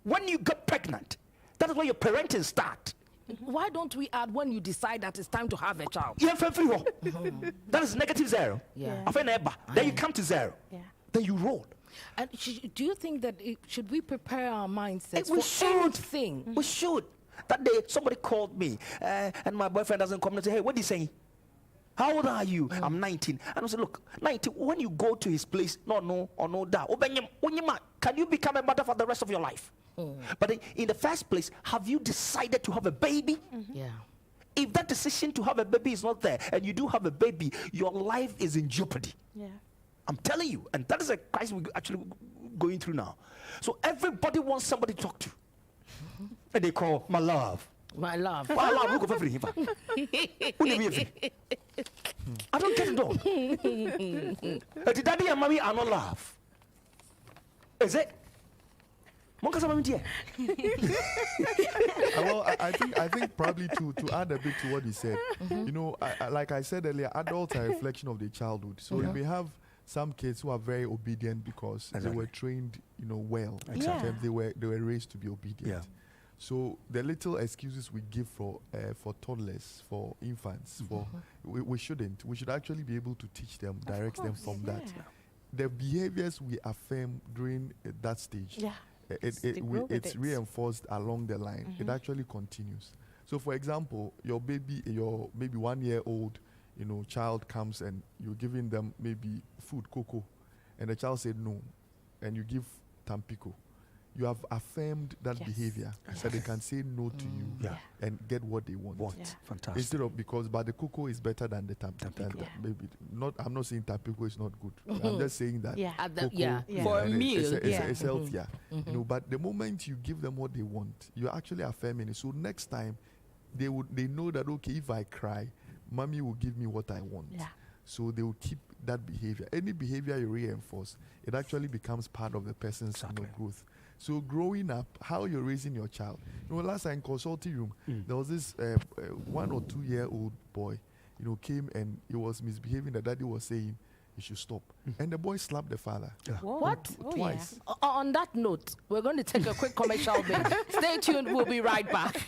Speaker 2: When you get pregnant, that is where your parenting start.
Speaker 15: Why don't we add when you decide that it's time to have a child?
Speaker 2: Yeah, that is -0.
Speaker 15: Yeah.
Speaker 2: Then you come to 0.
Speaker 15: Yeah.
Speaker 2: Then you roll.
Speaker 15: And do you think that should we prepare our mindsets
Speaker 2: We
Speaker 15: for
Speaker 2: should.
Speaker 15: anything?
Speaker 2: We should. That day, somebody called me, and my boyfriend doesn't come and say, hey, what are you saying? How old are you? I'm 19. And I said, look, 19, when you go to his place, no, can you become a mother for the rest of your life? But in the first place, have you decided to have a baby?
Speaker 15: Yeah.
Speaker 2: If that decision to have a baby is not there, and you do have a baby, your life is in jeopardy.
Speaker 22: Yeah.
Speaker 2: I'm telling you, and that is a crisis we're actually going through now. So everybody wants somebody to talk to. And they call my love.
Speaker 15: My love.
Speaker 2: My love, look over here. I don't get it all. Daddy and mommy are not love. Is it?
Speaker 20: Well, I think probably to add a bit to what he said, you know, like I said earlier, adults are a reflection of their childhood. So you may have some kids who are very obedient because they were trained, you know, well.
Speaker 2: Exactly.
Speaker 20: They were raised to be obedient. So the little excuses we give for toddlers, for infants, we shouldn't. We should actually be able to teach them, direct them from that. The behaviors we affirm during that stage. It's reinforced along the line. It actually continues. So, for example, your maybe 1 year old, you know, child comes and you're giving them maybe food, cocoa, and the child said no, and you give tampico. You have affirmed that behavior so they can say no to you and get what they want.
Speaker 2: Fantastic.
Speaker 20: Instead of but the cocoa is better than the tampico. Maybe not. I'm not saying tampico is not good. I'm just saying that cocoa,
Speaker 15: for a meal,
Speaker 20: it's healthier. You know, but the moment you give them what they want, you're actually affirming it. So next time, they know that okay, if I cry, mommy will give me what I want. So they will keep that behavior. Any behavior you reinforce, it actually becomes part of the person's growth. So growing up, how you're raising your child. You know, last time in consulting room, there was this 1 or 2 year old boy, you know, came and he was misbehaving. The daddy was saying he should stop. And the boy slapped the father.
Speaker 15: What?
Speaker 20: Twice.
Speaker 15: On that note, we're going to take a quick commercial break. Stay tuned. We'll be right back.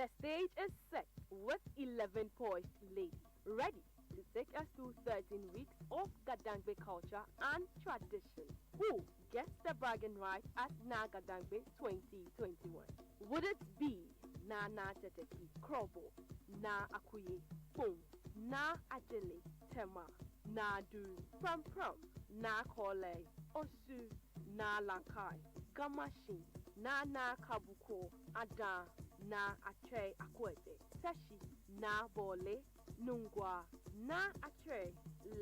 Speaker 4: The stage is set with 11 poised ladies ready to take us through 13 weeks of Gadangbe culture and tradition. Who gets the bragging right at Na Gadangbe 2021? Would it be Na Teteki Krobo, Na Akuye Boom, Na Adele Tema, Na Du Pram Pram, Na Kole Osu, Na Lankai, Gamashin, Na Kabuko, Ada, Na Atre Akwete, Sashi, Na Bole, Nungwa, Na Atre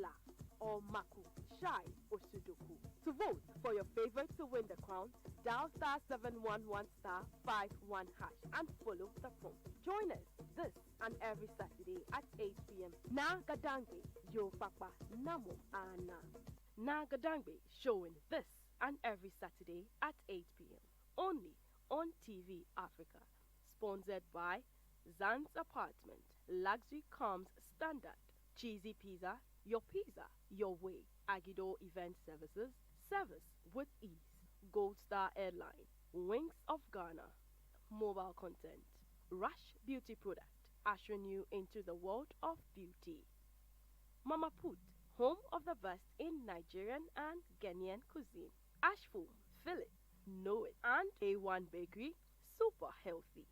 Speaker 4: La, or Maku, Shai, or Sudoku. To vote for your favorite to win the crown, dial *711 *51# and follow the prompt. Join us this and every Saturday at 8 p.m. Na Gadangbe, Yo Papa, Namo Ana. Na Gadangbe, showing this and every Saturday at 8 p.m. Only on TV Africa. Sponsored by Zan's Apartment, Luxury Comes Standard, Cheesy Pizza, your way, Agido Event Services, Service with Ease, Gold Star Airline, Wings of Ghana, Mobile Content, Rush Beauty Product, ushering you into the world of beauty. Mama Put, home of the best in Nigerian and Ghanaian cuisine. Ashful, feel it, know it. And A1 Bakery, super healthy.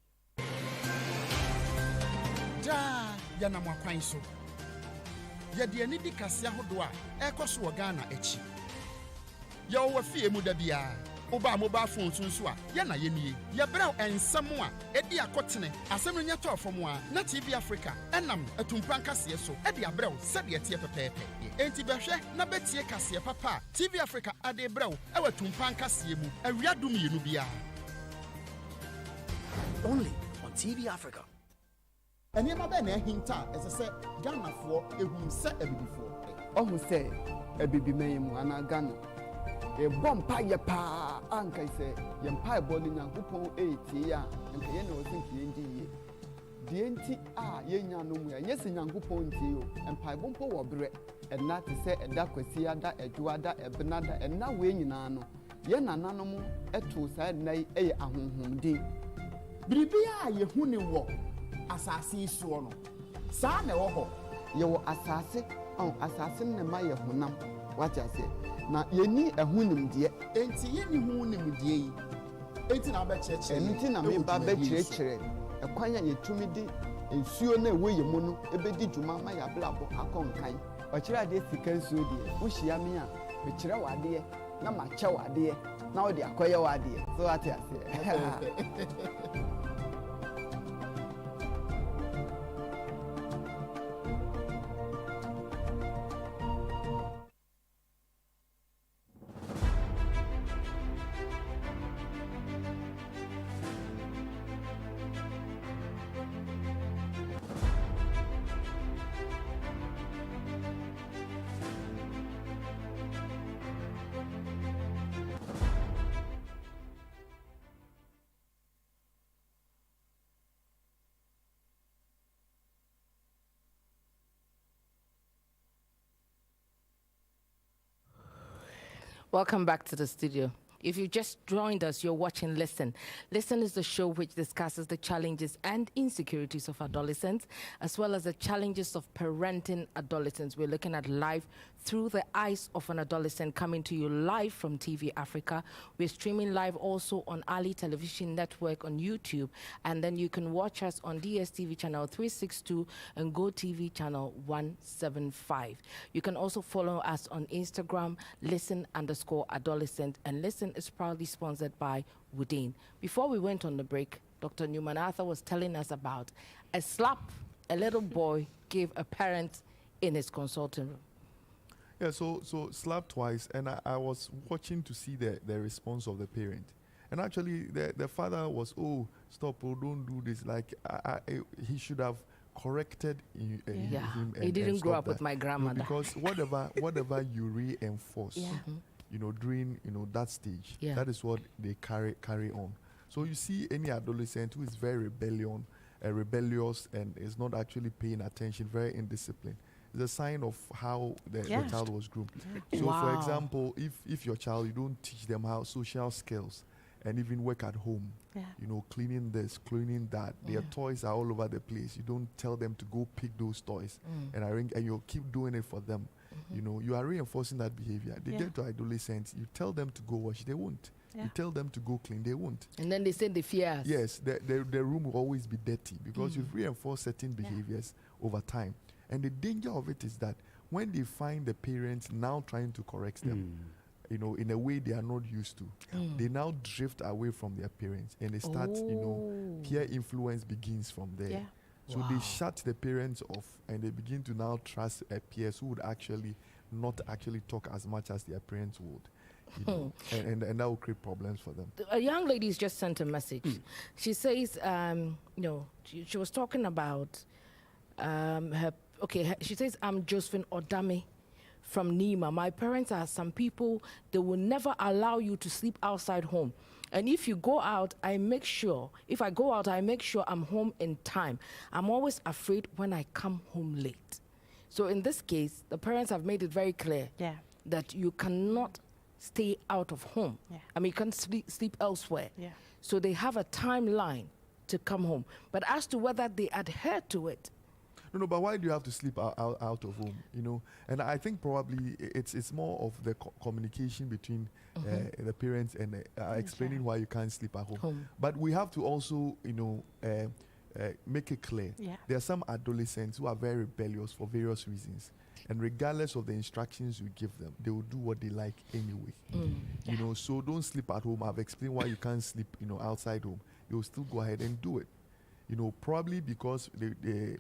Speaker 5: Ja yana mwakwan so. Yedi enidi kasia hodoa ekoso wo Ghana echi. Ye wo fie mu da bia. Oba mobile phone so a yana yenie. Ye brɛ ensɛm a edi akotene asɛm no nyɛ tɔfo mu a na TV Africa ɛnam atumpan kaseɛ so ɛdi abrɛ sɛde ɛteɛ pɛpɛɛpɛ. Enti bɛhwɛ na betie kaseɛ papa TV Africa ade brɛ ɛwɔ atumpan kaseɛ mu awia dum yenu bia.
Speaker 8: Only on TV Africa.
Speaker 5: And yema be na hinta as I say Ghana for ehum se ebibifo.
Speaker 9: Ohu say ebibi meyim ana Ghana. E bompa ye pa anka say ye mpa boli Nyankopon etie a nka ye na osinki ye ndiye. Die enti a ye nya no mu ya ye se Nyankopon tie o mpa bompo wo bre na te say eda kwasi ada edwo ada ebenada na we nyina no ye nananom eto sa nai eye ahonhomden.
Speaker 5: Biribia ye hu ne wo asase so no saa na wo ho
Speaker 9: ye wo asase asase ne ma ye honam what I say na ye ni ehunim de
Speaker 5: enti ye ni hunim de yi enti na ba kyerɛkyerɛ
Speaker 9: enti na me ba ba kyerɛkyerɛ ekwanya ye tumi di ensuo na ewe ye mu no ebedi dwuma ma ya blabo akonkan ɔkyerɛ ade sika nsuo de wo hia me a me kyerɛ wade na ma kyɛ wade na wo de akoyɛ wade so what I say.
Speaker 15: Welcome back to the studio. If you just joined us, you're watching Listen. Listen is the show which discusses the challenges and insecurities of adolescents, as well as the challenges of parenting adolescents. We're looking at life through the eyes of an adolescent, coming to you live from TV Africa. We're streaming live also on Ali Television Network on YouTube, and then you can watch us on DSTV channel 362 and GoTV channel 175. You can also follow us on Instagram, listen_adolescent, and Listen is proudly sponsored by Woodin. Before we went on the break, Dr. Newman Arthur was telling us about a slap a little boy gave a parent in his consulting room.
Speaker 20: Yeah, so slap twice, and I was watching to see the response of the parent. And actually, the father was, oh, stop, oh, don't do this. Like, he should have corrected him.
Speaker 15: He didn't grow up with my grandmother.
Speaker 20: No, because whatever you reinforce, during that stage, that is what they carry on. So you see any adolescent who is very rebellious and is not actually paying attention, very indisciplined, is a sign of how the child was groomed. So for example, if your child, you don't teach them how social skills and even work at home, cleaning this, cleaning that, their toys are all over the place. You don't tell them to go pick those toys and you'll keep doing it for them. You are reinforcing that behavior. They get to adolescents, you tell them to go wash, they won't. You tell them to go clean, they won't.
Speaker 15: And then they say they fear us.
Speaker 20: Yes, the room will always be dirty because you've reinforced certain behaviors over time. And the danger of it is that when they find the parents now trying to correct them, in a way they are not used to, they now drift away from their parents and they start, peer influence begins from there. Yeah. So they shut the parents off and they begin to now trust peers who would actually not actually talk as much as their parents would. And that will create problems for them.
Speaker 15: A young lady's just sent a message. She says, she was talking about she says, I'm Josephine Odame from Nima. My parents are some people, they will never allow you to sleep outside home. And if you go out, I make sure I'm home in time. I'm always afraid when I come home late. So in this case, the parents have made it very clear that you cannot stay out of home. I mean, you can't sleep elsewhere. So they have a timeline to come home. But as to whether they adhere to it,
Speaker 20: No, but why do you have to sleep out of home? You know, and I think probably it's more of the communication between the parents and explaining why you can't sleep at home. But we have to also, you know, make it clear. Yeah. There are some adolescents who are very rebellious for various reasons. And regardless of the instructions you give them, they will do what they like anyway. You know, so don't sleep at home. I've explained why you can't sleep, you know, outside home. You'll still go ahead and do it. You know, probably because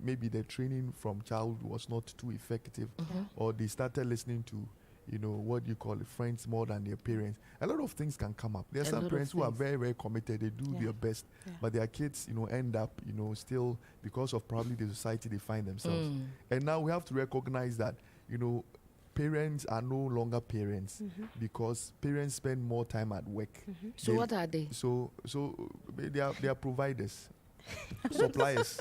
Speaker 20: maybe the training from childhood was not too effective, or they started listening to, you know, what you call it, friends more than their parents. A lot of things can come up. There are some parents who are very, very committed. They do their best, but their kids, you know, end up, you know, still because of probably the society they find themselves. And now we have to recognize that, you know, parents are no longer parents because parents spend more time at work.
Speaker 15: So what are they?
Speaker 20: So they are providers. Suppliers.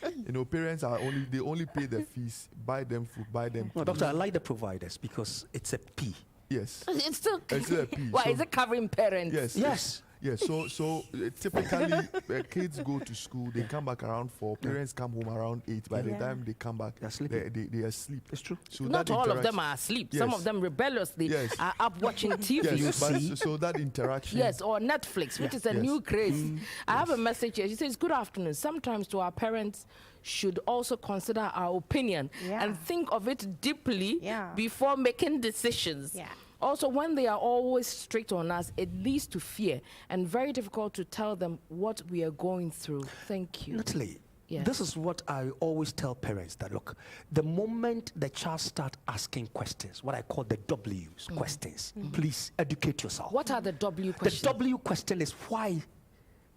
Speaker 20: You know, parents are only pay the fees, buy them food, buy them.
Speaker 2: No, doctor, I like the providers because it's a P.
Speaker 20: Yes.
Speaker 15: It's still
Speaker 20: a P.
Speaker 15: Why is it covering parents?
Speaker 20: Yes. Yes. So typically kids go to school, they come back around 4, parents come home around 8. By the time they come back, they are asleep.
Speaker 2: It's true.
Speaker 20: So
Speaker 15: not all of them are asleep. Some of them rebelliously are up watching TV.
Speaker 20: Yes,
Speaker 15: you see?
Speaker 20: So that interaction.
Speaker 15: Yes, or Netflix, which is a new craze. I have a message here. She says, good afternoon. Sometimes to our parents should also consider our opinion and think of it deeply before making decisions. Also, when they are always strict on us, it leads to fear and very difficult to tell them what we are going through. Thank you.
Speaker 2: Natalie, this is what I always tell parents, that look, the moment the child starts asking questions, what I call the W's questions, please educate yourself.
Speaker 15: What are the W questions?
Speaker 2: The W question is why,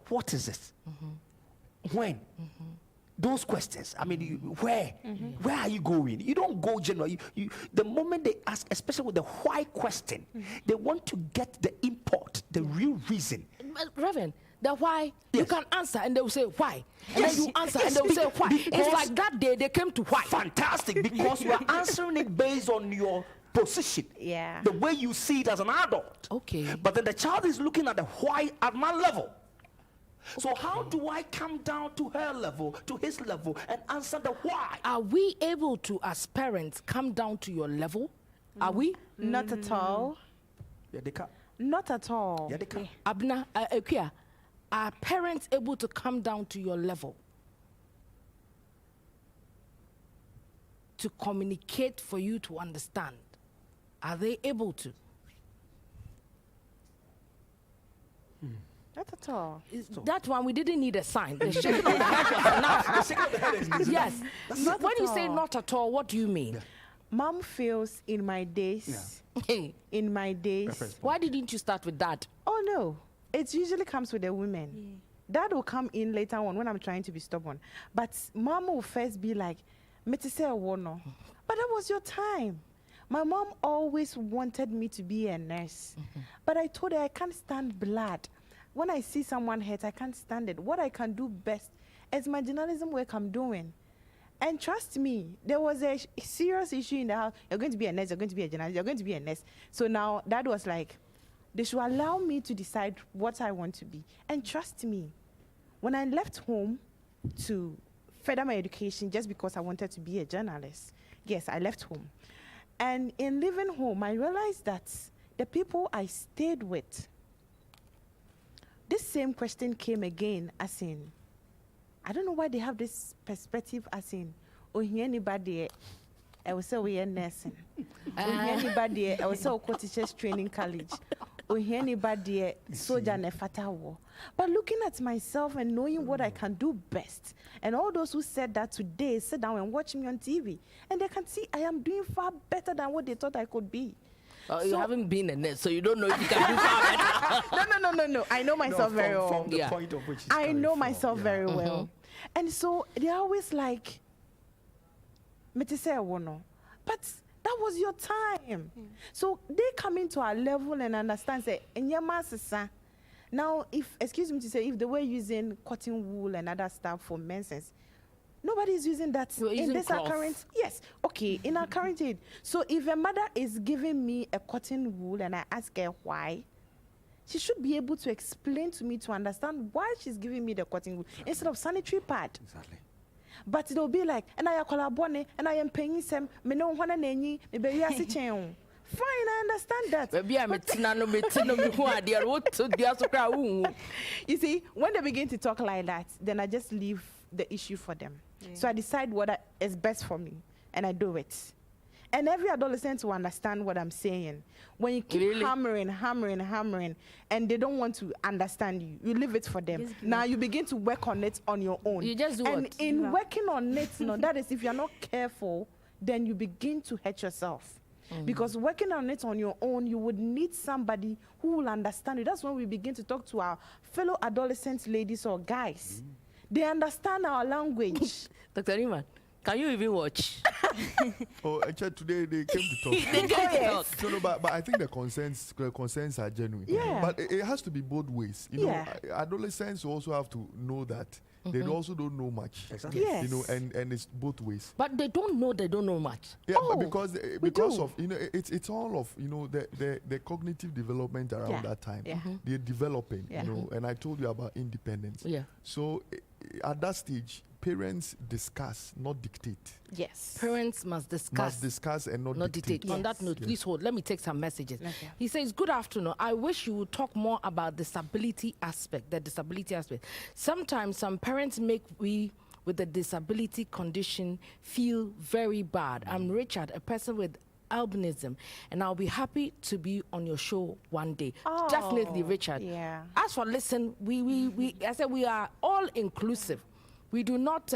Speaker 2: what is this, when? Those questions. I mean, where are you going? You don't go generally. The moment they ask, especially with the why question, they want to get the import, the real reason.
Speaker 15: Reverend, the why, you can answer and they will say why. And then you answer and they will say why. It's like that day they came to why.
Speaker 2: Fantastic, because you are answering it based on your position. The way you see it as an adult.
Speaker 15: Okay.
Speaker 2: But then the child is looking at the why at my level. So how do I come down to her level, to his level, and answer the why?
Speaker 15: Are we able to, as parents, come down to your level? Are we?
Speaker 22: Not at all.
Speaker 2: Yeah, they can.
Speaker 22: Not at all.
Speaker 2: Yeah, they can.
Speaker 15: Abna, are parents able to come down to your level? To communicate for you to understand? Are they able to?
Speaker 22: Not at all.
Speaker 15: That one, we didn't need a sign. The shaking of the head was enough.
Speaker 2: The shaking of the head is
Speaker 15: yes. When you say
Speaker 22: all.
Speaker 15: not at all, what do you mean?
Speaker 22: Mom feels in my days. In my days.
Speaker 15: Why didn't you start with that?
Speaker 22: Oh, no. It usually comes with the women. Dad will come in later on when I'm trying to be stubborn. But mom will first be like, "Metise wono." But that was your time. My mom always wanted me to be a nurse. But I told her I can't stand blood. When I see someone hurt, I can't stand it. What I can do best is my journalism work I'm doing. And trust me, there was a serious issue in the house. You're going to be a nurse, you're going to be a journalist, you're going to be a nurse. So now Dad was like, they should allow me to decide what I want to be. And trust me, when I left home to further my education just because I wanted to be a journalist, yes, I left home. And in leaving home, I realized that the people I stayed with, this same question came again, as in, I don't know why they have this perspective, as in, oh, anybody, I will say we are nursing. Oh, anybody, I will say we teachers training college. Oh, anybody, soldier nefata war. But looking at myself and knowing what I can do best, and all those who said that today sit down and watch me on TV, and they can see I am doing far better than what they thought I could be.
Speaker 15: You haven't been a nurse, so you don't know if you can do far
Speaker 22: better. No. I know myself very well.
Speaker 2: From the point of which
Speaker 22: I know myself very well. And so they're always like, "Metise wono." But that was your time. So they come into our level and understand, say, now, if, excuse me to say, if they were using cotton wool and other stuff for menses, nobody is using that in this our current. Yes, okay, in our current age. So if a mother is giving me a cotton wool and I ask her why, she should be able to explain to me to understand why she's giving me the cotton wool instead of sanitary pad.
Speaker 2: Exactly.
Speaker 22: But they'll be like, and I collabone, and I am paying some, me no one and any, me be fine, I understand that. You see, when they begin to talk like that, then I just leave the issue for them. So I decide what is best for me, and I do it. And every adolescent will understand what I'm saying. When you keep hammering, and they don't want to understand you, you leave it for them. Now you begin to work on it on your own.
Speaker 15: You just do
Speaker 22: and in working on it, that is, if you're not careful, then you begin to hurt yourself. Because working on it on your own, you would need somebody who will understand you. That's when we begin to talk to our fellow adolescent ladies or guys. They understand our language.
Speaker 15: Dr. Riemann, can you even watch?
Speaker 20: Actually, today they came to talk.
Speaker 15: They came to talk.
Speaker 20: No, but I think the concerns are genuine.
Speaker 22: Yeah.
Speaker 20: But it has to be both ways. You know, adolescents also have to know that they also don't know much.
Speaker 2: Exactly.
Speaker 22: Yes.
Speaker 20: You know, and it's both ways.
Speaker 15: But they don't know much.
Speaker 20: Yeah, but because of it's all of the cognitive development around that time. They're developing. You know, and I told you about independence.
Speaker 15: Yeah.
Speaker 20: So at that stage, parents discuss, not dictate.
Speaker 22: Yes.
Speaker 15: Parents must discuss
Speaker 20: and not dictate.
Speaker 15: On that note, please hold. Let me take some messages.
Speaker 22: Okay.
Speaker 15: He says, good afternoon. I wish you would talk more about the disability aspect. Sometimes some parents make we with the disability condition feel very bad. I'm Richard, a person with albinism, and I'll be happy to be on your show one day. Definitely, Richard.
Speaker 22: Yeah.
Speaker 15: As for listen, I said we are all inclusive. We do not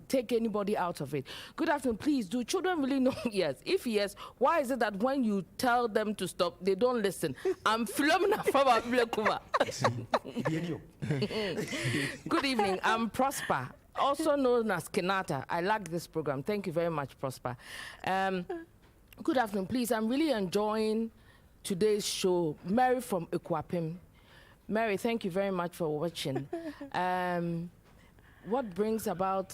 Speaker 15: take anybody out of it. Good afternoon. Please, do children really know? Yes. If yes, why is it that when you tell them to stop, they don't listen? I'm Philomena from Ablekuma. Good evening. I'm Prosper, also known as Kenata. I like this program. Thank you very much, Prosper. Good afternoon. Please, I'm really enjoying today's show. Mary from Ekwapim. Mary, thank you very much for watching. What brings about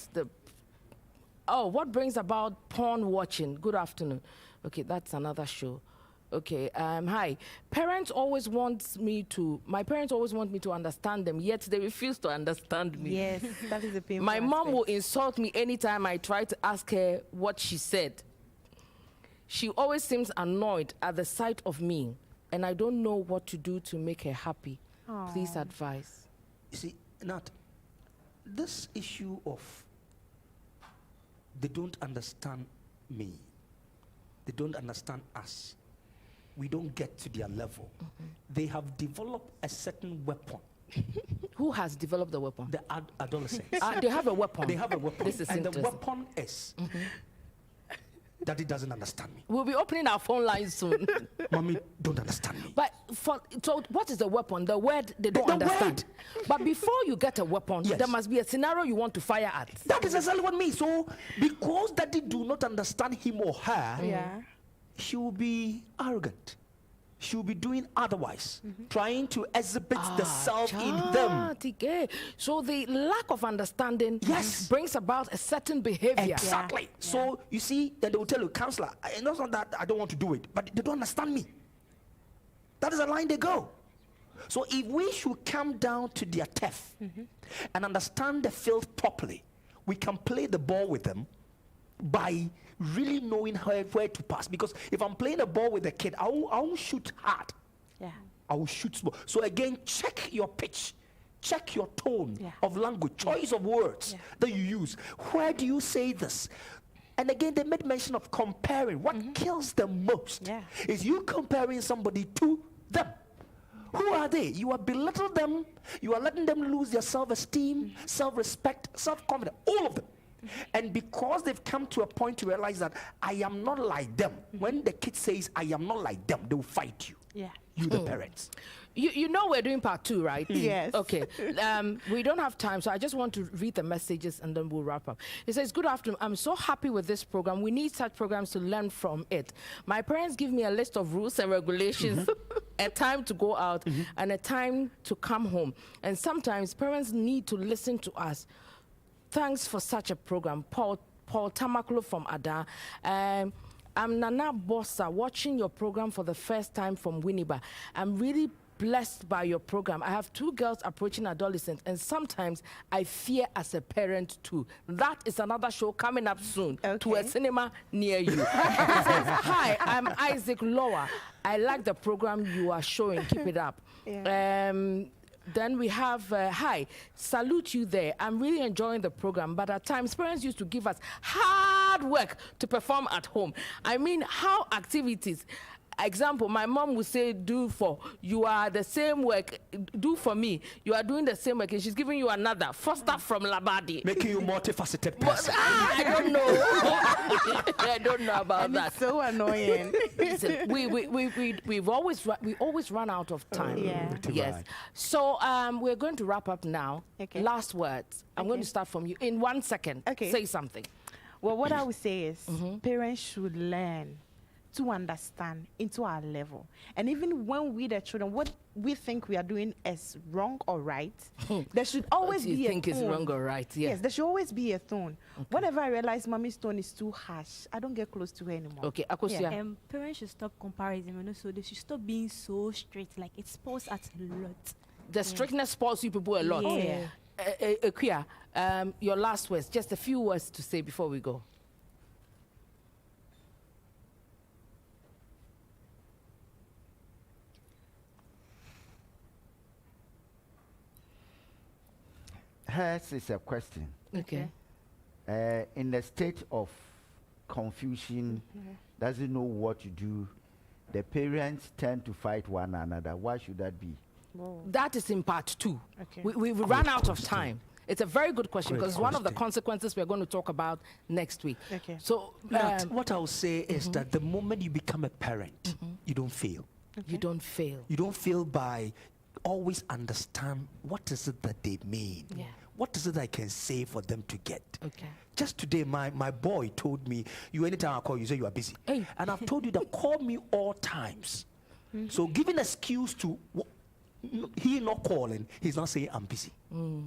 Speaker 15: porn watching? Good afternoon. Okay, that's another show. Okay, hi. My parents always want me to understand them, yet they refuse to understand me.
Speaker 22: Yes, that is a painful
Speaker 15: My mom
Speaker 22: aspect.
Speaker 15: will insult me anytime I try to ask her what she said. She always seems annoyed at the sight of me, and I don't know what to do to make her happy.
Speaker 22: Aww.
Speaker 15: Please advise.
Speaker 2: You see, Nat, this issue of they don't understand me, they don't understand us, we don't get to their level. They have developed a certain weapon.
Speaker 15: Who has developed the weapon?
Speaker 2: The adolescents.
Speaker 15: They have a weapon.
Speaker 2: They have a weapon.
Speaker 15: This is
Speaker 2: and
Speaker 15: interesting.
Speaker 2: the weapon is Daddy doesn't understand me.
Speaker 15: We'll be opening our phone lines soon.
Speaker 2: Mommy don't understand me.
Speaker 15: But so what is the weapon? The word they don't understand. But before you get a weapon, there must be a scenario you want to fire at.
Speaker 2: That is exactly what I mean. So because Daddy do not understand him or her, she will be arrogant. She will be doing otherwise, trying to exhibit the self in them.
Speaker 15: So the lack of understanding brings about a certain behavior.
Speaker 2: Exactly. Yeah. So you see that they will tell you, counselor, it's not that I don't want to do it, but they don't understand me. That is the line they go. So if we should come down to their turf and understand the field properly, we can play the ball with them by really knowing where to pass. Because if I'm playing a ball with a kid, I won't shoot hard.
Speaker 22: Yeah.
Speaker 2: I will shoot small. So again, check your pitch, check your tone of language, choice of words that you use. Where do you say this? And again, they made mention of comparing. What kills them most is you comparing somebody to them. Who are they? You are belittling them. You are letting them lose their self-esteem, self-respect, self-confidence, all of them. And because they've come to a point to realize that I am not like them, when the kid says I am not like them, they will fight you.
Speaker 22: Yeah.
Speaker 2: You, the parents.
Speaker 15: You know we're doing part 2, right?
Speaker 22: Yes.
Speaker 15: Okay. We don't have time, so I just want to read the messages and then we'll wrap up. It says, good afternoon. I'm so happy with this program. We need such programs to learn from it. My parents give me a list of rules and regulations, a time to go out and a time to come home. And sometimes parents need to listen to us. Thanks for such a program. Paul Tamaklo from Ada. I'm Nana Bossa, watching your program for the first time from Winneba. I'm really blessed by your program. I have 2 girls approaching adolescent, and sometimes I fear as a parent too. That is another show coming up soon to a cinema near you. It says, hi, I'm Isaac Lower. I like the program you are showing. Keep it up. Then we have, hi, salute you there. I'm really enjoying the program, but at times parents used to give us hard work to perform at home. I mean, how activities. Example, my mom would say, do for, you are the same work, do for me. You are doing the same work, and she's giving you another. Foster from Labadi.
Speaker 2: Making you multifaceted person.
Speaker 15: I don't know. I don't know about that.
Speaker 22: It's so annoying.
Speaker 15: Listen, we always run out of time. Yes. So we're going to wrap up now. Last words. I'm going to start from you in 1 second. Say something.
Speaker 22: Well, what I would say is parents should learn to understand into our level. And even when we, the children, what we think we are doing is wrong or right, there should always be a tone.
Speaker 15: You think is wrong or right,
Speaker 22: Yes, there should always be a tone. Whenever I realize mommy's tone is too harsh, I don't get close to her anymore.
Speaker 15: Okay, Akosia.
Speaker 21: Parents should stop comparison, and also they should stop being so strict. Like, it spoils us a lot.
Speaker 15: The strictness spoils you people a lot. Akuya, your last words, just a few words to say before we go.
Speaker 23: Hers is a question.
Speaker 15: Okay.
Speaker 23: In the state of confusion, doesn't know what to do, the parents tend to fight one another. Why should that be?
Speaker 15: That is in part 2. We ran out of time. It's a very good question because it's one of the consequences we're going to talk about next week.
Speaker 2: So what I'll say is that the moment you become a parent, you don't fail.
Speaker 15: You don't fail.
Speaker 2: You don't fail by always understand what is it that they mean. What is it I can say for them to get? Just today, my boy told me, you anytime I call you, say you are busy. And I've told you that call me all times. So giving excuse to he not calling, he's not saying I'm busy.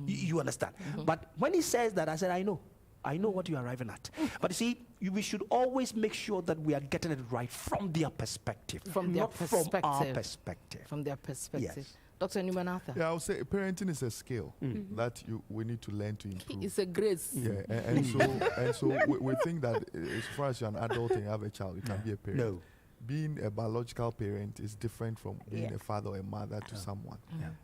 Speaker 2: You understand? But when he says that, I said, I know what you're arriving at. But you see, we should always make sure that we are getting it right from their perspective.
Speaker 15: From their
Speaker 2: not
Speaker 15: perspective.
Speaker 2: From our perspective.
Speaker 15: From their perspective.
Speaker 2: Yes.
Speaker 15: Dr. Newman Arthur.
Speaker 20: Yeah, I would say parenting is a skill that we need to learn to improve.
Speaker 15: It's a grace.
Speaker 20: Yeah, and so we think that as far as you're an adult and you have a child, you can be a parent. No. Being a biological parent is different from being a father or a mother to someone.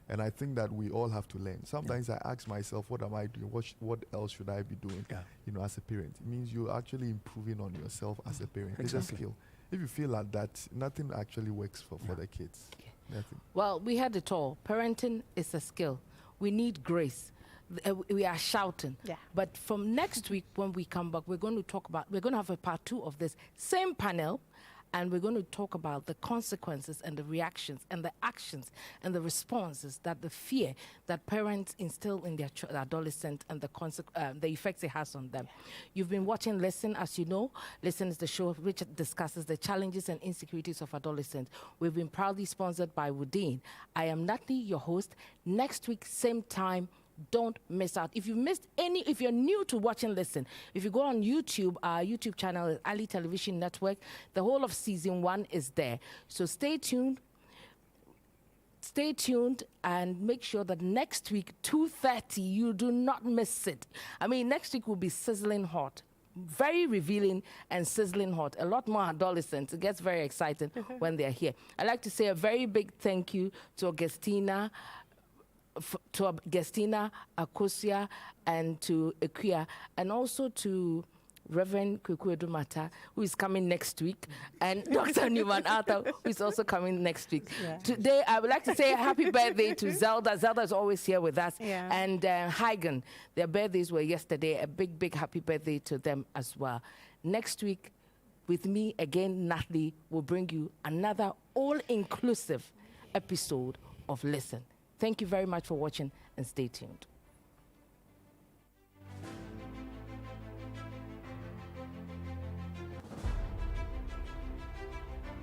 Speaker 20: And I think that we all have to learn. Sometimes I ask myself, what am I doing? What else should I be doing? You know, as a parent. It means you're actually improving on yourself as a parent. It's a skill. If you feel like that, nothing actually works for the kids. Nothing.
Speaker 15: Well, we had it all. Parenting is a skill. We need grace. We are shouting. But from next week, when we come back, we're going to have a part 2 of this same panel. And we're going to talk about the consequences and the reactions and the actions and the responses that the fear that parents instill in their adolescent and the effects it has on them. You've been watching Listen, as you know. Listen is the show which discusses the challenges and insecurities of adolescents. We've been proudly sponsored by Woodin. I am Natalie, your host. Next week, same time. Don't miss out. If you missed if you're new to watching Listen, if you go on YouTube, our YouTube channel is Ali Television Network. The whole of season 1 is there. So stay tuned. Stay tuned and make sure that next week, 2:30, you do not miss it. I mean, next week will be sizzling hot. Very revealing and sizzling hot. A lot more adolescents. It gets very exciting when they're here. I'd like to say a very big thank you to Augustina, Akosia, and to Akuya, and also to Reverend Kwekwedu Mata, who is coming next week, and Dr. Newman Arthur, who is also coming next week. Today, I would like to say happy birthday to Zelda. Zelda is always here with us. And Hagen, their birthdays were yesterday. A big, big happy birthday to them as well. Next week, with me again, Natalie, will bring you another all-inclusive episode of Listen. Thank you very much for watching, and stay tuned.